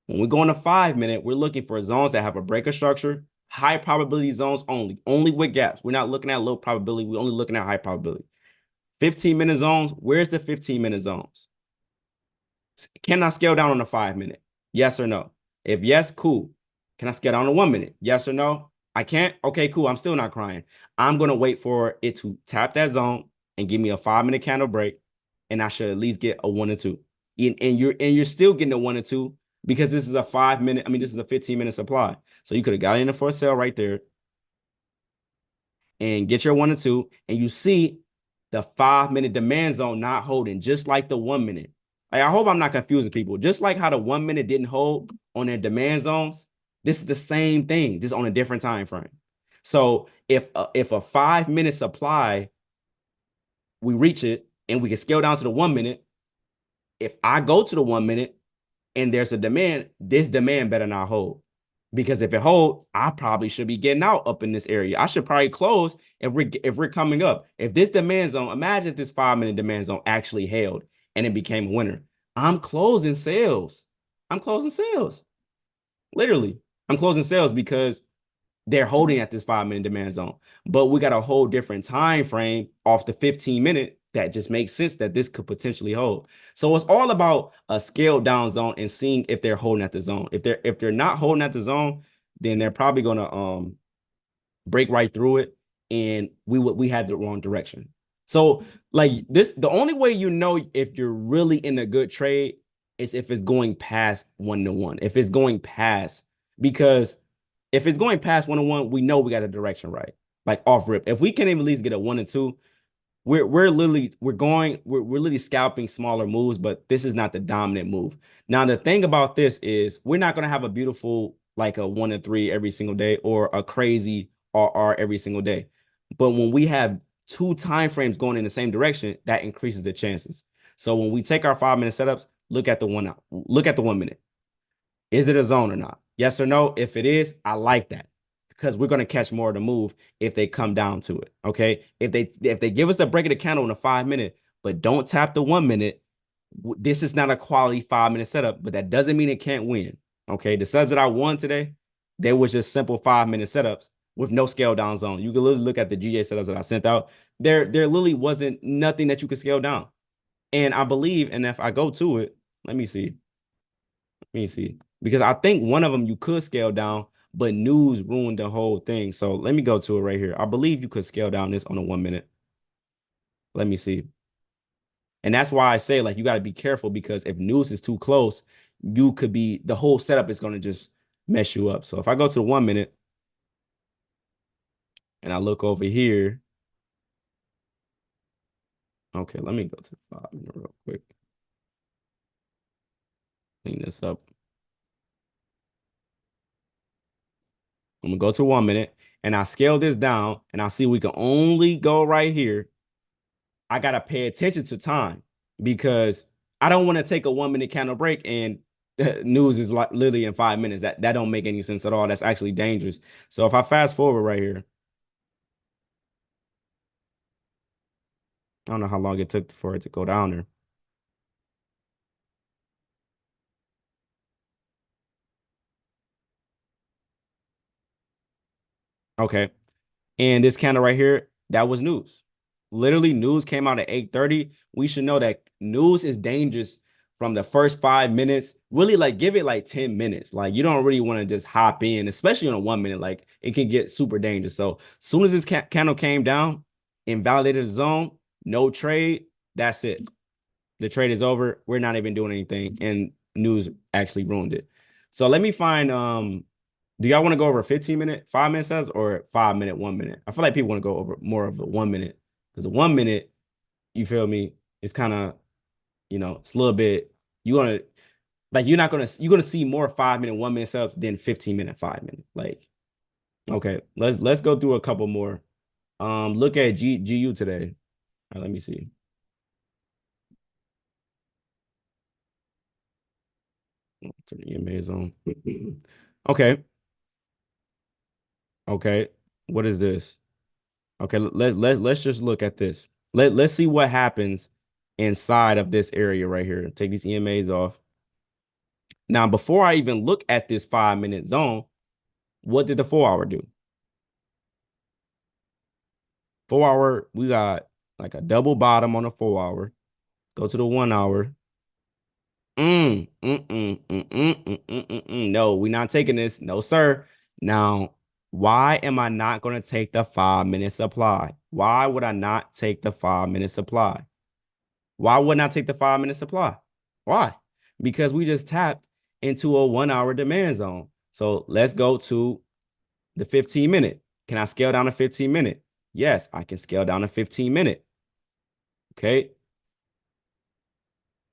When we go on the 5-minute, we're looking for zones that have a breaker structure, high probability zones only with gaps. We're not looking at low probability. We're only looking at high probability. 15-minute zones, where's the 15-minute zones? Can I scale down on the 5-minute? Yes or no? If yes, cool. Can I scale down on 1 minute? Yes or no? I can't? Okay, cool. I'm still not crying. I'm going to wait for it to tap that zone and give me a 5-minute candle break, and I should at least get a 1 and 2. And you're still getting a 1 and 2 because this is a 5-minute, this is a 15-minute supply. So you could have got in for a sale right there and get your 1 and 2, and you see the 5-minute demand zone not holding, just like the 1 minute. Like, I hope I'm not confusing people. Just like how the 1 minute didn't hold on their demand zones, this is the same thing, just on a different time frame. So if a 5-minute supply, we reach it and we can scale down to the 1 minute, if I go to the 1 minute and there's a demand, this demand better not hold. Because if it holds, I probably should be getting out up in this area. I should probably close if we're coming up. If this demand zone, imagine if this 5-minute demand zone actually held and it became a winner. I'm closing sales. I'm closing sales. Literally, I'm closing sales because they're holding at this 5-minute demand zone. But we got a whole different time frame off the 15-minute that just makes sense that this could potentially hold. So it's all about a scaled down zone and seeing if they're holding at the zone. If they're not holding at the zone, then they're probably gonna break right through it, and we had the wrong direction. So like this, the only way you know if you're really in a good trade is if it's going past 1 to 1. If it's going past, because if it's going past 1 to 1, we know we got a direction right. Like off rip. If we can at least get a 1 and 2, we're literally scalping smaller moves, but this is not the dominant move. Now the thing about this is we're not gonna have a beautiful like a 1 and 3 every single day or a crazy RR every single day. But when we have two time frames going in the same direction, that increases the chances. So when we take our 5 minute setups, look at the 1 minute. Is it a zone or not? Yes or no? If it is, I like that because we're going to catch more of the move if they come down to it. Okay. If they give us the break of the candle in a 5 minute, but don't tap the 1 minute, this is not a quality 5 minute setup, but that doesn't mean it can't win. Okay. The subs that I won today, they was just simple 5 minute setups with no scale down zone. You can literally look at the GJ setups that I sent out. There literally wasn't nothing that you could scale down. And I believe, and if I go to it, let me see. Let me see. Because I think one of them you could scale down, but news ruined the whole thing. So let me go to it right here. I believe you could scale down this on a 1 minute. Let me see. And that's why I say, like, you got to be careful because if news is too close, the whole setup is going to just mess you up. So if I go to the 1 minute and I look over here, okay, let me go to the 5 minute real quick. Clean this up. I'm gonna go to 1 minute and I scale this down and I see we can only go right here. I gotta pay attention to time because I don't want to take a 1 minute candle break and news is like literally in 5 minutes. That don't make any sense at all. That's actually dangerous. So if I fast forward right here, I don't know how long it took for it to go down there. Okay. And this candle right here, that was news. Literally, news came out at 8:30. We should know that news is dangerous from the first 5 minutes. Really, like give it like 10 minutes. Like you don't really want to just hop in, especially on a 1 minute. Like it can get super dangerous. So as soon as this candle came down, invalidated the zone, no trade. That's it. The trade is over. We're not even doing anything, and news actually ruined it. So let me find do y'all want to go over 15 minute, 5 minute subs or 5 minute, 1 minute? I feel like people want to go over more of the 1 minute because the 1 minute, you feel me, it's kind of, it's a little bit, you're gonna see more 5 minute, 1 minute subs than 15 minute, 5 minute. Like, okay, let's go through a couple more. Look at GU today. All right, let me see. Turn the EMAs on. Okay. Okay. What is this? Okay, let's just look at this. Let's see what happens inside of this area right here. Take these EMAs off. Now, before I even look at this 5 minute zone, what did the 4 hour do? 4 hour, we got like a double bottom on the 4 hour. Go to the 1 hour. No, we're not taking this. No, sir. Now, why am I not going to take the 5 minute supply? Why would I not take the 5 minute supply? Why wouldn't I take the 5 minute supply? Why? Because we just tapped into a 1 hour demand zone. So let's go to the 15 minute. Can I scale down to 15 minute? Yes, I can scale down to 15 minute. Okay.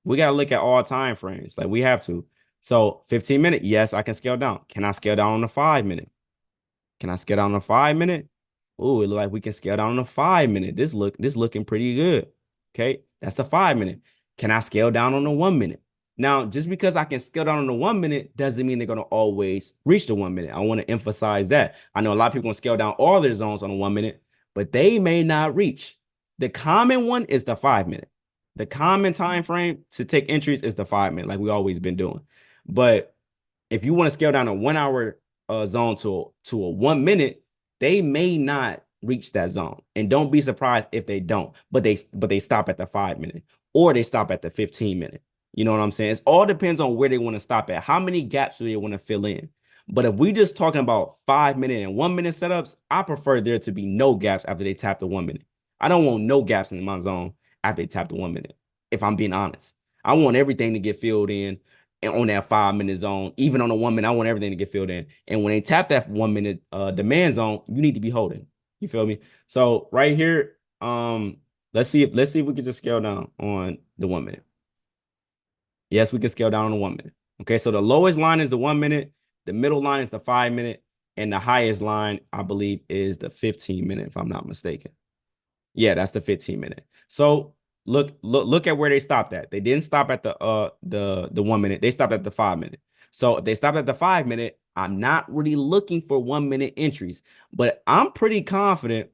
We got to look at all time frames. Like we have to. So 15 minute, yes, I can scale down. Can I scale down on the 5 minute? Can I scale down on a 5 minute? Oh, it look like we can scale down on a 5 minute. This looking pretty good. Okay, that's the 5 minute. Can I scale down on the 1 minute? Now, just because I can scale down on the 1 minute doesn't mean they're gonna always reach the 1 minute. I want to emphasize that. I know a lot of people gonna scale down all their zones on the 1 minute, but they may not reach. The common one is the 5 minute. The common time frame to take entries is the 5 minute, like we always been doing. But if you want to scale down a 1 hour zone to a 1 minute, they may not reach that zone. And don't be surprised if they don't, but they stop at the 5 minute or they stop at the 15 minute. You know what I'm saying? It all depends on where they want to stop at. How many gaps do they want to fill in? But if we just talking about 5 minute and 1 minute setups, I prefer there to be no gaps after they tap the 1 minute. I don't want no gaps in my zone after they tap the 1 minute, if I'm being honest. I want everything to get filled in and on that 5 minute zone. Even on the 1 minute, I want everything to get filled in. And when they tap that 1 minute demand zone, you need to be holding. You feel me? So right here, let's see if we can just scale down on the 1 minute. Yes, we can scale down on the 1 minute. Okay, so the lowest line is the 1 minute, the middle line is the 5 minute, and the highest line, I believe, is the 15 minute, if I'm not mistaken. Yeah, that's the 15 minute. So look at where they stopped at. They didn't stop at the 1 minute. They stopped at the 5 minute. So if they stopped at the 5 minute, I'm not really looking for 1 minute entries, but I'm pretty confident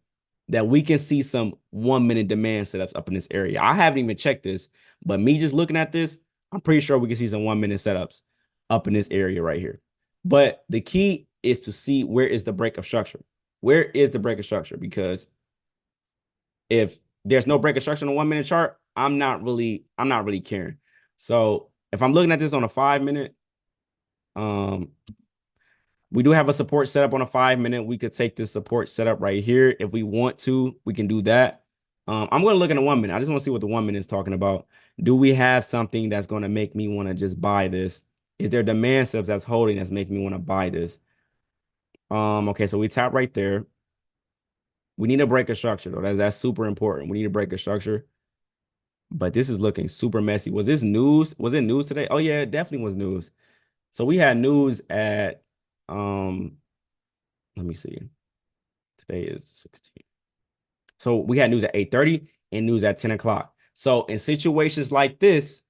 that we can see some 1 minute demand setups up in this area. I haven't even checked this, but me just looking at this, I'm pretty sure we can see some 1 minute setups up in this area right here. But the key is to see where is the break of structure. Where is the break of structure? Because if there's no break of structure on a 1 minute chart, I'm not really caring. So if I'm looking at this on a 5 minute, we do have a support setup on a 5 minute. We could take this support setup right here. If we want to, we can do that. I'm going to look at a 1 minute. I just want to see what the 1 minute is talking about. Do we have something that's going to make me want to just buy this? Is there demand setups that's holding that's making me want to buy this? Okay, so we tap right there. We need to break a structure, though. That's super important. We need to break a structure. But this is looking super messy. Was this news? Was it news today? Oh, yeah, it definitely was news. So we had news at, let me see. Today is 16th. So we had news at 8:30 and news at 10 o'clock. So in situations like this,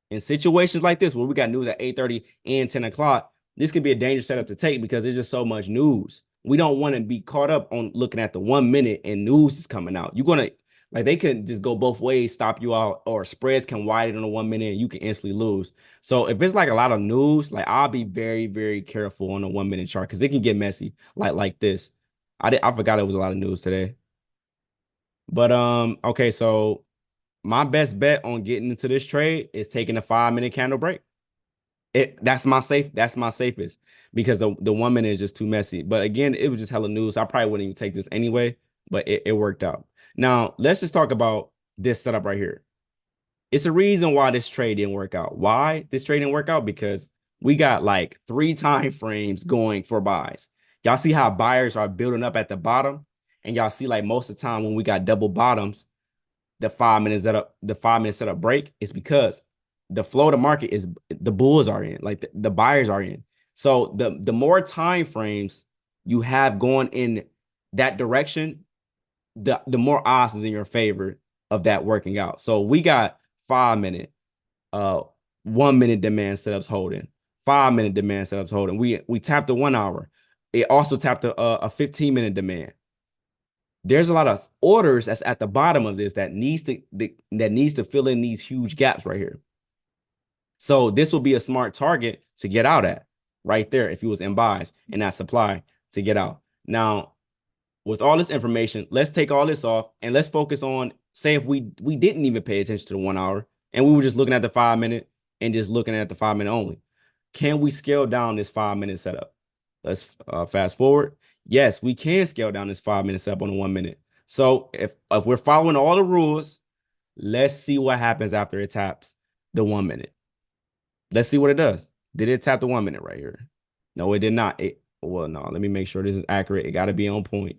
where we got news at 8:30 and 10 o'clock, this could be a dangerous setup to take because there's just so much news. We don't want to be caught up on looking at the 1 minute and news is coming out. You're going to, like, they can just go both ways, stop you out, or spreads can widen on the 1 minute and you can instantly lose. So if it's like a lot of news, like, I'll be very, very careful on the 1 minute chart because it can get messy like this. I forgot it was a lot of news today. But okay, so my best bet on getting into this trade is taking a 5 minute candle break. That's my safest because the 1 minute is just too messy. But again, it was just hella news. I probably wouldn't even take this anyway, but it worked out. Now let's just talk about this setup right here. It's a reason why this trade didn't work out. Why this trade didn't work out? Because we got like 3 time frames going for buys. Y'all see how buyers are building up at the bottom, and y'all see like most of the time when we got double bottoms, the 5 minute setup break is because the flow of the market is the bulls are in, like the buyers are in. So the more time frames you have going in that direction, the more odds is in your favor of that working out. So we got 5 minute, 1 minute demand setups holding, 5 minute demand setups holding. We tapped the 1 hour. It also tapped a 15 minute demand. There's a lot of orders that's at the bottom of this that needs to fill in these huge gaps right here. So this will be a smart target to get out at right there if you was in buys and that supply to get out. Now, with all this information, let's take all this off and let's focus on, say if we didn't even pay attention to the 1 hour and we were just looking at the 5 minute and just looking at the 5 minute only. Can we scale down this 5 minute setup? Let's fast forward. Yes, we can scale down this 5 minute setup on the 1 minute. So if we're following all the rules, let's see what happens after it taps the 1 minute. Let's see what it does. Did it tap the 1 minute right here? No, it did not. Well, no, let me make sure this is accurate. It got to be on point.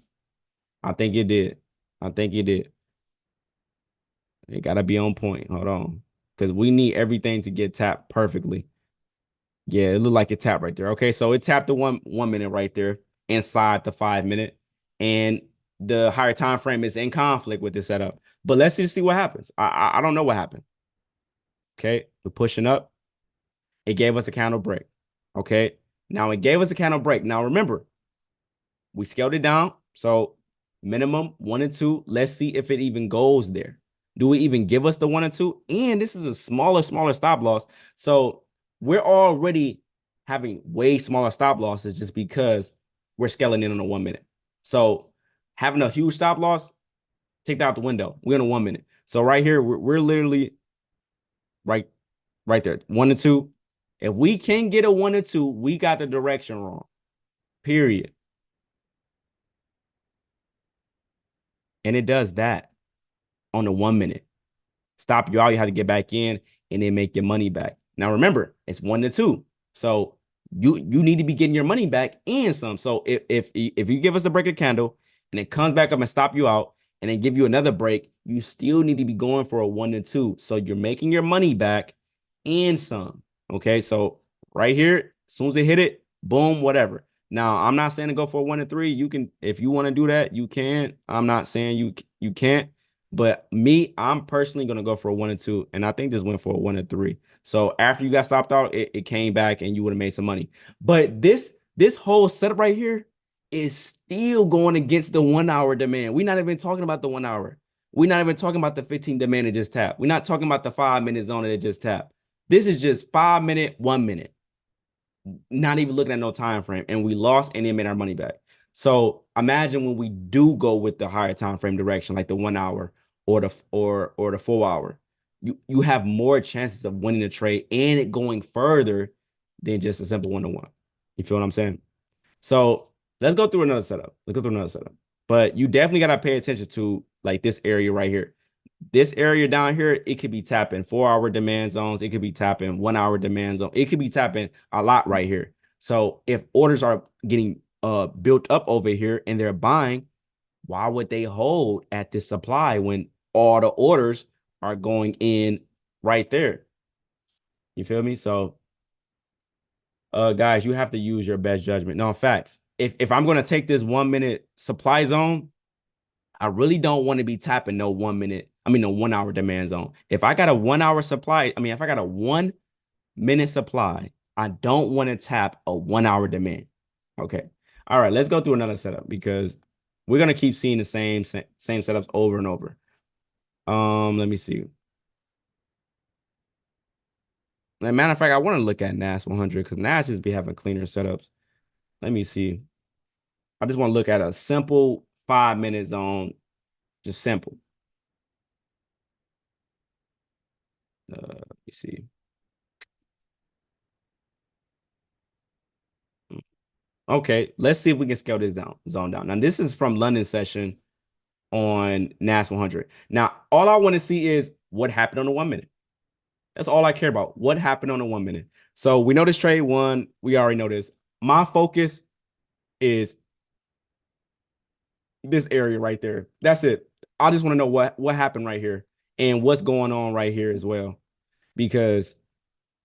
I think it did. It got to be on point. Hold on. Because we need everything to get tapped perfectly. Yeah, it looked like it tapped right there. Okay, so it tapped the 1 minute right there inside the 5 minute. And the higher time frame is in conflict with this setup. But let's just see what happens. I don't know what happened. Okay, we're pushing up. It gave us a candle break. Okay, now it gave us a candle break. Now remember, we scaled it down. So minimum 1 and 2. Let's see if it even goes there. Do it even give us the 1 and 2? And this is a smaller stop loss. So we're already having way smaller stop losses just because we're scaling in on a 1 minute. So having a huge stop loss, take that out the window. We're in a 1 minute. So right here, we're literally right there, 1 and 2. If we can get a 1 and 2, we got the direction wrong. Period. And it does that on the 1 minute. Stop you out. You have to get back in and then make your money back. Now remember, it's 1 to 2. So you need to be getting your money back and some. So if you give us the break of candle and it comes back up and stop you out and then give you another break, you still need to be going for a 1 to 2. So you're making your money back and some. Okay. So right here, as soon as they hit it, boom, whatever. Now, I'm not saying to go for a 1 to 3. You can, if you want to do that, you can. I'm not saying you can't. But me, I'm personally going to go for a 1 and 2. And I think this went for a 1 and 3. So after you got stopped out, it came back and you would have made some money. But this whole setup right here is still going against the 1 hour demand. We're not even talking about the 1 hour. We're not even talking about the 15 demand that just tapped. We're not talking about the 5 minute zone that just tapped. This is just 5 minute, 1 minute. Not even looking at no time frame. And we lost and then made our money back. So imagine when we do go with the higher time frame direction, like the 1 hour or the 4 hour, you have more chances of winning the trade and it going further than just a simple 1-to-1. You feel what I'm saying? So let's go through another setup. But you definitely got to pay attention to like this area right here. This area down here, it could be tapping 4-hour demand zones. It could be tapping 1 hour demand zone. It could be tapping a lot right here. So if orders are getting built up over here and they're buying, why would they hold at this supply when all the orders are going in right there? You feel me? So guys, you have to use your best judgment. No, facts. If I'm going to take this 1 minute supply zone, I really don't want to be tapping no 1 minute. I mean, no 1 hour demand zone. If I got a 1 hour supply, I mean, if I got a 1 minute supply, I don't want to tap a 1 hour demand. Okay. All right. Let's go through another setup because we're going to keep seeing the same setups over and over. Let me see. As a matter of fact, I want to look at NAS 100 because NAS just be having cleaner setups. Let me see. I just want to look at a simple 5 minute zone. Just simple. Let me see. Okay, let's see if we can scale this zone down. Now, this is from London session on NAS 100. Now, all I want to see is what happened on the 1 minute. That's all I care about. What happened on the 1 minute? So we know this trade won. We already know this. My focus is this area right there. That's it. I just want to know what happened right here and what's going on right here as well. Because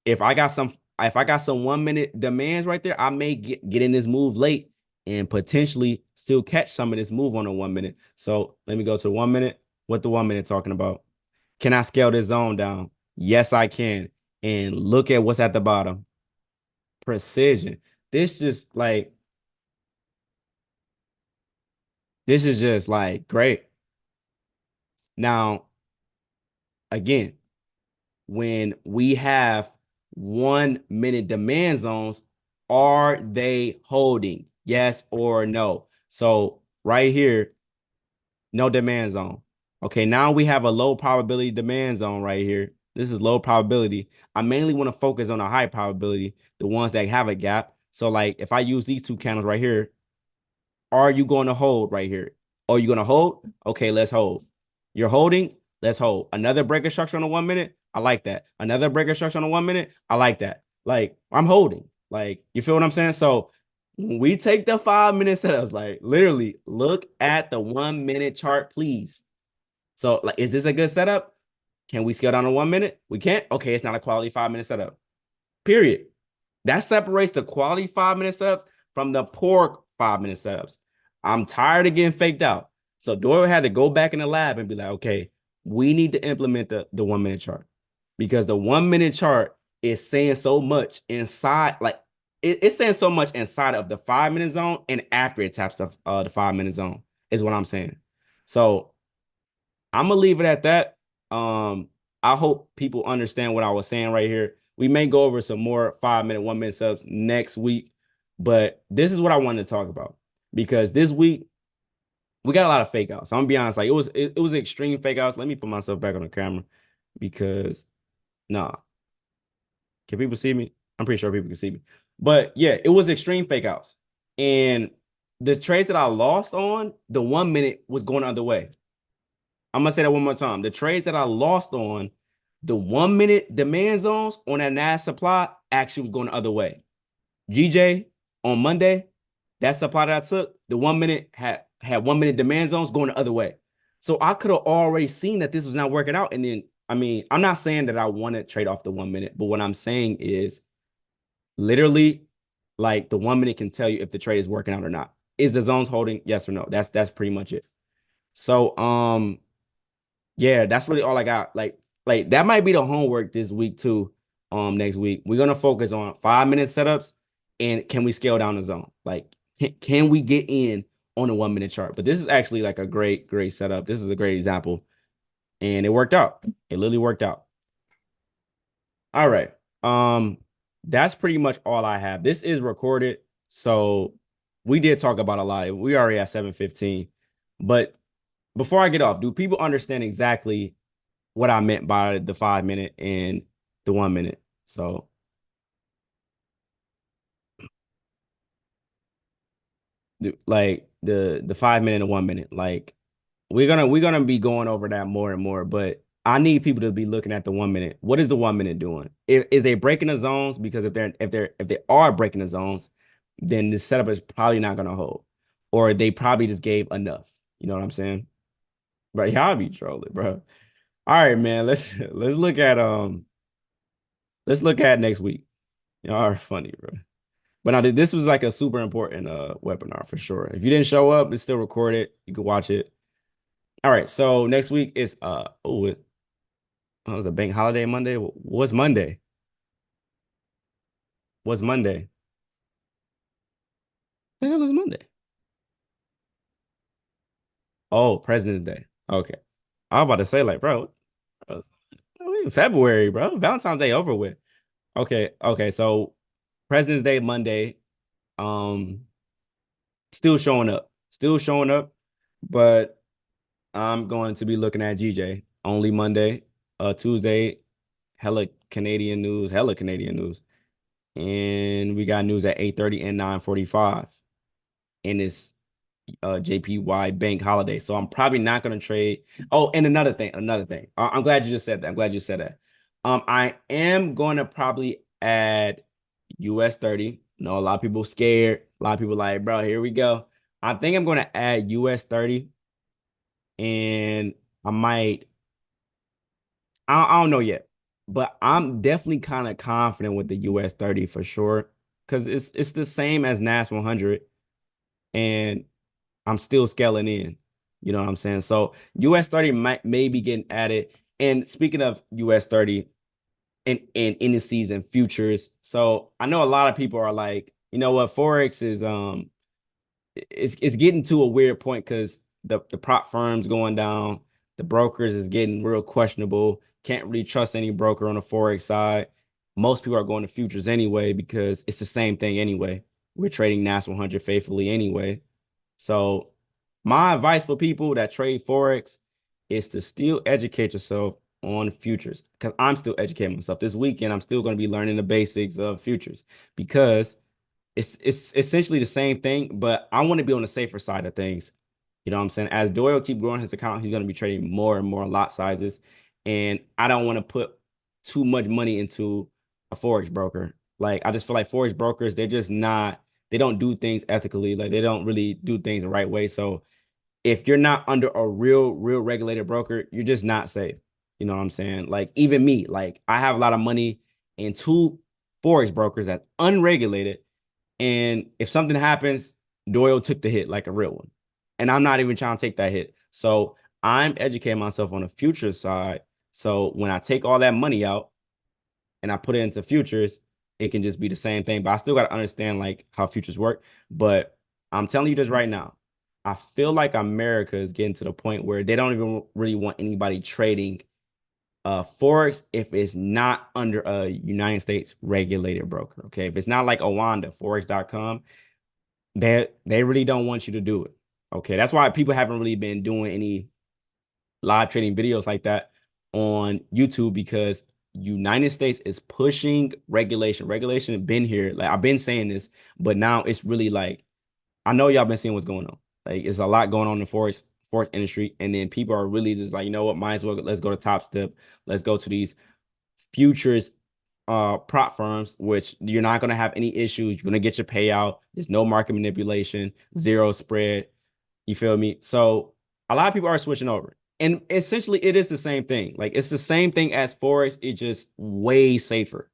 if I got some 1 minute demands right there, I may get in this move late and potentially still catch some of this move on a 1 minute. So let me go to 1 minute. What the 1 minute talking about? Can I scale this zone down? Yes, I can. And look at what's at the bottom. Precision. This is just like great. Now, again, when we have 1 minute demand zones, are they holding? Yes or no? So right here, no demand zone. Okay, now we have a low probability demand zone right here. This is low probability. I mainly want to focus on a high probability, the ones that have a gap. So like if I use these two candles right here, are you going to hold right here? Are you going to hold? Okay, let's hold. You're holding. Let's hold. Another breaker structure on a 1 minute. I like that. Another breaker structure on a 1 minute. I like that. Like I'm holding. Like you feel what I'm saying? So when we take the 5 minute setups, like literally look at the 1 minute chart, please. So like, is this a good setup? Can we scale down to 1 minute? We can't. Okay, it's not a quality 5 minute setup. Period. That separates the quality 5 minute setups from the poor 5 minute setups. I'm tired of getting faked out. So Doyle had to go back in the lab and be like, okay, we need to implement the 1 minute chart because the 1 minute chart is saying so much inside, like it's saying so much inside of the 5 minute zone and after it taps the 5 minute zone is what I'm saying. So I'm gonna leave it at that. I hope people understand what I was saying right here. We may go over some more 5 minute, 1 minute subs next week, but this is what I wanted to talk about because this week we got a lot of fake outs. I'm gonna be honest, like it was extreme fake outs. Let me put myself back on the camera because nah, can people see me? I'm pretty sure people can see me. But yeah, it was extreme fake outs. And the trades that I lost on, the 1 minute was going the other way. I'm gonna say that one more time. The trades that I lost on, the 1 minute demand zones on that NAS supply actually was going the other way. GJ on Monday, that supply that I took, the 1 minute had 1 minute demand zones going the other way. So I could have already seen that this was not working out. And then, I mean, I'm not saying that I want to trade off the 1 minute, but what I'm saying is literally like the 1 minute can tell you if the trade is working out or not. Is the zones holding? Yes or no? That's pretty much it. So yeah, that's really all I got. Like that might be the homework this week too. Next week we're gonna focus on 5 minute setups and can we scale down the zone? Like, can we get in on a 1 minute chart? But this is actually like a great setup. This is a great example, and it worked out. It literally worked out. All right. That's pretty much all I have. This is recorded, so we did talk about a lot. We already at 7:15, but before I get off, do people understand exactly what I meant by the 5 minute and the 1 minute? So like the 5 minute and 1 minute, like we're gonna be going over that more and more, but I need people to be looking at the 1 minute. What is the 1 minute doing? Is they breaking the zones? Because if they are breaking the zones, then the setup is probably not gonna hold, or they probably just gave enough. You know what I'm saying? But y'all be trolling, bro. All right, man. Let's look at next week. Y'all are funny, bro. But now this was like a super important webinar for sure. If you didn't show up, it's still recorded. You can watch it. All right. So next week is it was a bank holiday Monday. What's Monday? What's Monday? The hell is Monday? Oh, President's Day. Okay. I was about to say, like, bro, February, bro. Valentine's Day over with. Okay. So President's Day Monday. Um, still showing up. Still showing up, but I'm going to be looking at GJ only Monday. Tuesday, hella Canadian news, hella Canadian news. And we got news at 8:30 and 9:45. And it's JPY bank holiday. So I'm probably not gonna trade. Oh, and another thing. I'm glad you just said that. I'm glad you said that. I am gonna probably add US 30. No, a lot of people scared. A lot of people like, bro, here we go. I think I'm gonna add US 30, and I might. I don't know yet, but I'm definitely kind of confident with the US 30 for sure because it's the same as NAS 100, and I'm still scaling in. You know what I'm saying? So US 30 might maybe getting added. And speaking of US 30 and indices and futures, so I know a lot of people are like, you know what, Forex is it's getting to a weird point because the prop firms going down, the brokers is getting real questionable. Can't really trust any broker on the forex side. Most people are going to futures anyway because it's the same thing anyway. We're trading NAS 100 faithfully anyway. So my advice for people that trade forex is to still educate yourself on futures because I'm still educating myself. This weekend, I'm still going to be learning the basics of futures because it's essentially the same thing, but I want to be on the safer side of things. You know what I'm saying? As Doyle keep growing his account, he's going to be trading more and more lot sizes, and I don't want to put too much money into a forex broker. Like I just feel like forex brokers, they're just not. They don't do things ethically. Like they don't really do things the right way. So if you're not under a real regulated broker, you're just not safe. You know what I'm saying? Like even me, like I have a lot of money in two forex brokers that's unregulated, and if something happens, Doyle took the hit like a real one. And I'm not even trying to take that hit. So I'm educating myself on the futures side. So when I take all that money out and I put it into futures, it can just be the same thing. But I still got to understand like how futures work. But I'm telling you this right now. I feel like America is getting to the point where they don't even really want anybody trading forex if it's not under a United States regulated broker. Okay. If it's not like Owanda, forex.com, they really don't want you to do it. Okay, that's why people haven't really been doing any live trading videos like that on YouTube because United States is pushing regulation. Regulation has been here. Like I've been saying this, but now it's really like I know y'all been seeing what's going on. Like it's a lot going on in the forex industry, and then people are really just like, you know what, might as well let's go to Top Step. Let's go to these futures prop firms, which you're not going to have any issues. You're going to get your payout. There's no market manipulation, zero spread. You feel me? So a lot of people are switching over. And essentially it is the same thing. Like it's the same thing as Forex. It's just way safer.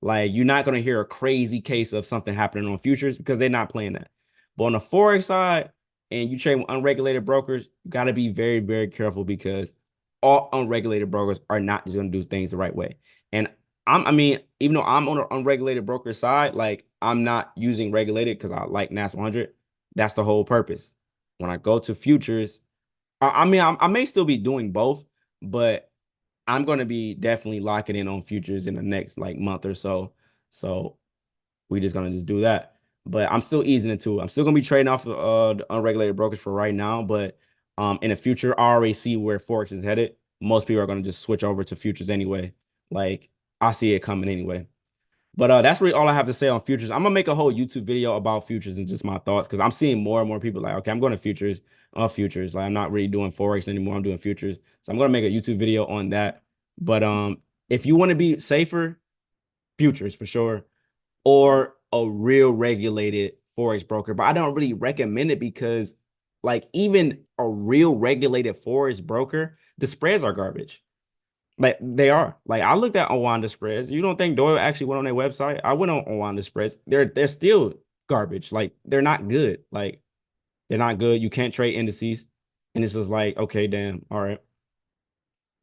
Like you're not going to hear a crazy case of something happening on futures because they're not playing that. But on the Forex side, and you trade with unregulated brokers, you got to be very, very careful because all unregulated brokers are not just going to do things the right way. And I mean, even though I'm on an unregulated broker side, like I'm not using regulated because I like NAS 100. That's the whole purpose. When I go to futures, I mean, I may still be doing both, but I'm going to be definitely locking in on futures in the next like month or so. So we just going to just do that. But I'm still easing into it. I'm still going to be trading off the unregulated brokers for right now. But in the future, I already see where Forex is headed. Most people are going to just switch over to futures anyway. Like I see it coming anyway. But that's really all I have to say on futures. I'm gonna make a whole YouTube video about futures and just my thoughts because I'm seeing more and more people like, okay, I'm going to futures on futures. Like I'm not really doing Forex anymore. I'm doing futures. So I'm gonna make a YouTube video on that. But if you want to be safer, futures for sure, or a real regulated Forex broker. But I don't really recommend it because like even a real regulated Forex broker, the spreads are garbage. Like they are. Like I looked at Owanda spreads. You don't think Doyle actually went on their website? I went on Owanda spreads. They're still garbage. Like they're not good. Like they're not good. You can't trade indices. And it's just like, okay, damn. All right.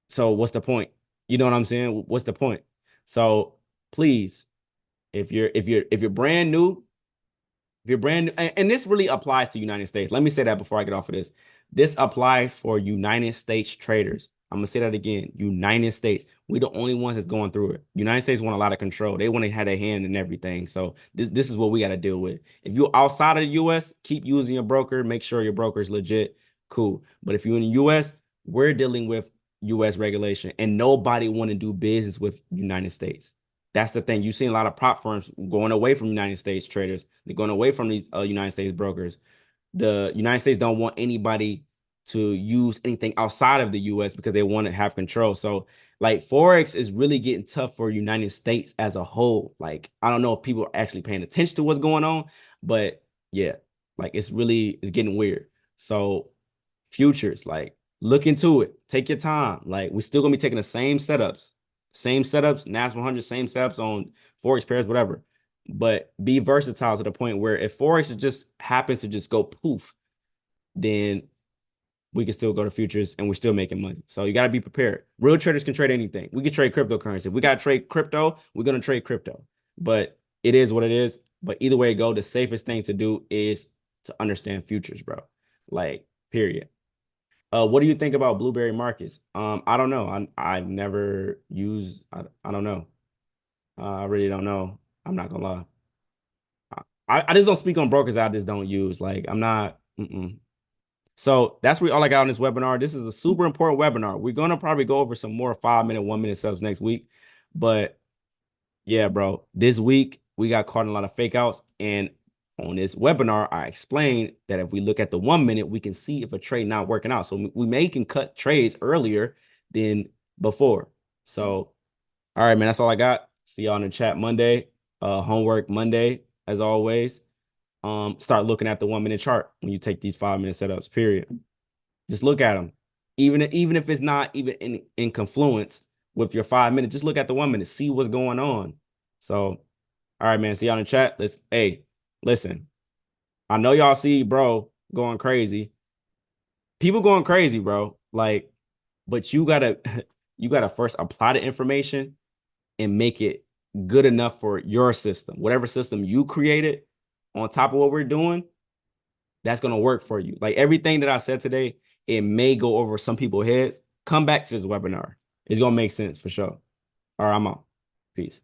So what's the point? You know what I'm saying? What's the point? So please, if you're brand new, if you're brand new, and this really applies to United States. Let me say that before I get off of this. This applies for United States traders. I'm gonna say that again. United States. We're the only ones that's going through it. United States want a lot of control. They want to have a hand in everything. So this is what we got to deal with. If you're outside of the US, keep using your broker. Make sure your broker is legit. Cool. But if you're in the US, we're dealing with US regulation, and nobody want to do business with United States. That's the thing. You've seen a lot of prop firms going away from United States traders. They're going away from these United States brokers. The United States don't want anybody to use anything outside of the US because they want to have control. So like Forex is really getting tough for United States as a whole. Like I don't know if people are actually paying attention to what's going on, but yeah, like it's getting weird. So futures, like look into it. Take your time. Like we're still gonna be taking the same setups, NAS 100, same setups on Forex pairs, whatever. But be versatile to the point where if Forex just happens to just go poof, then we can still go to futures and we're still making money. So you got to be prepared. Real traders can trade anything. We can trade cryptocurrency. If we got to trade crypto, we're going to trade crypto. But it is what it is. But either way it go, the safest thing to do is to understand futures, bro. Like, period. What do you think about blueberry markets? I don't know. I've never used. I don't know. I really don't know. I'm not gonna lie. I just don't speak on brokers I just don't use. Like I'm not. So that's really all I got on this webinar. This is a super important webinar. We're gonna probably go over some more 5-minute, 1-minute subs next week. But yeah, bro, this week we got caught in a lot of fake outs. And on this webinar, I explained that if we look at the 1 minute, we can see if a trade not working out. So we may can cut trades earlier than before. So, all right, man, that's all I got. See y'all in the chat Monday. Homework Monday, as always. Start looking at the 1-minute chart when you take these 5-minute setups, period. Just look at them. Even if it's not even in confluence with your 5-minute, just look at the 1 minute, see what's going on. So, all right, man. See y'all in the chat. Hey, listen. I know y'all see bro going crazy. People going crazy, bro. Like, but you gotta first apply the information and make it good enough for your system. Whatever system you created on top of what we're doing, that's going to work for you. Like everything that I said today, it may go over some people's heads. Come back to this webinar. It's going to make sense for sure. All right, I'm out. Peace.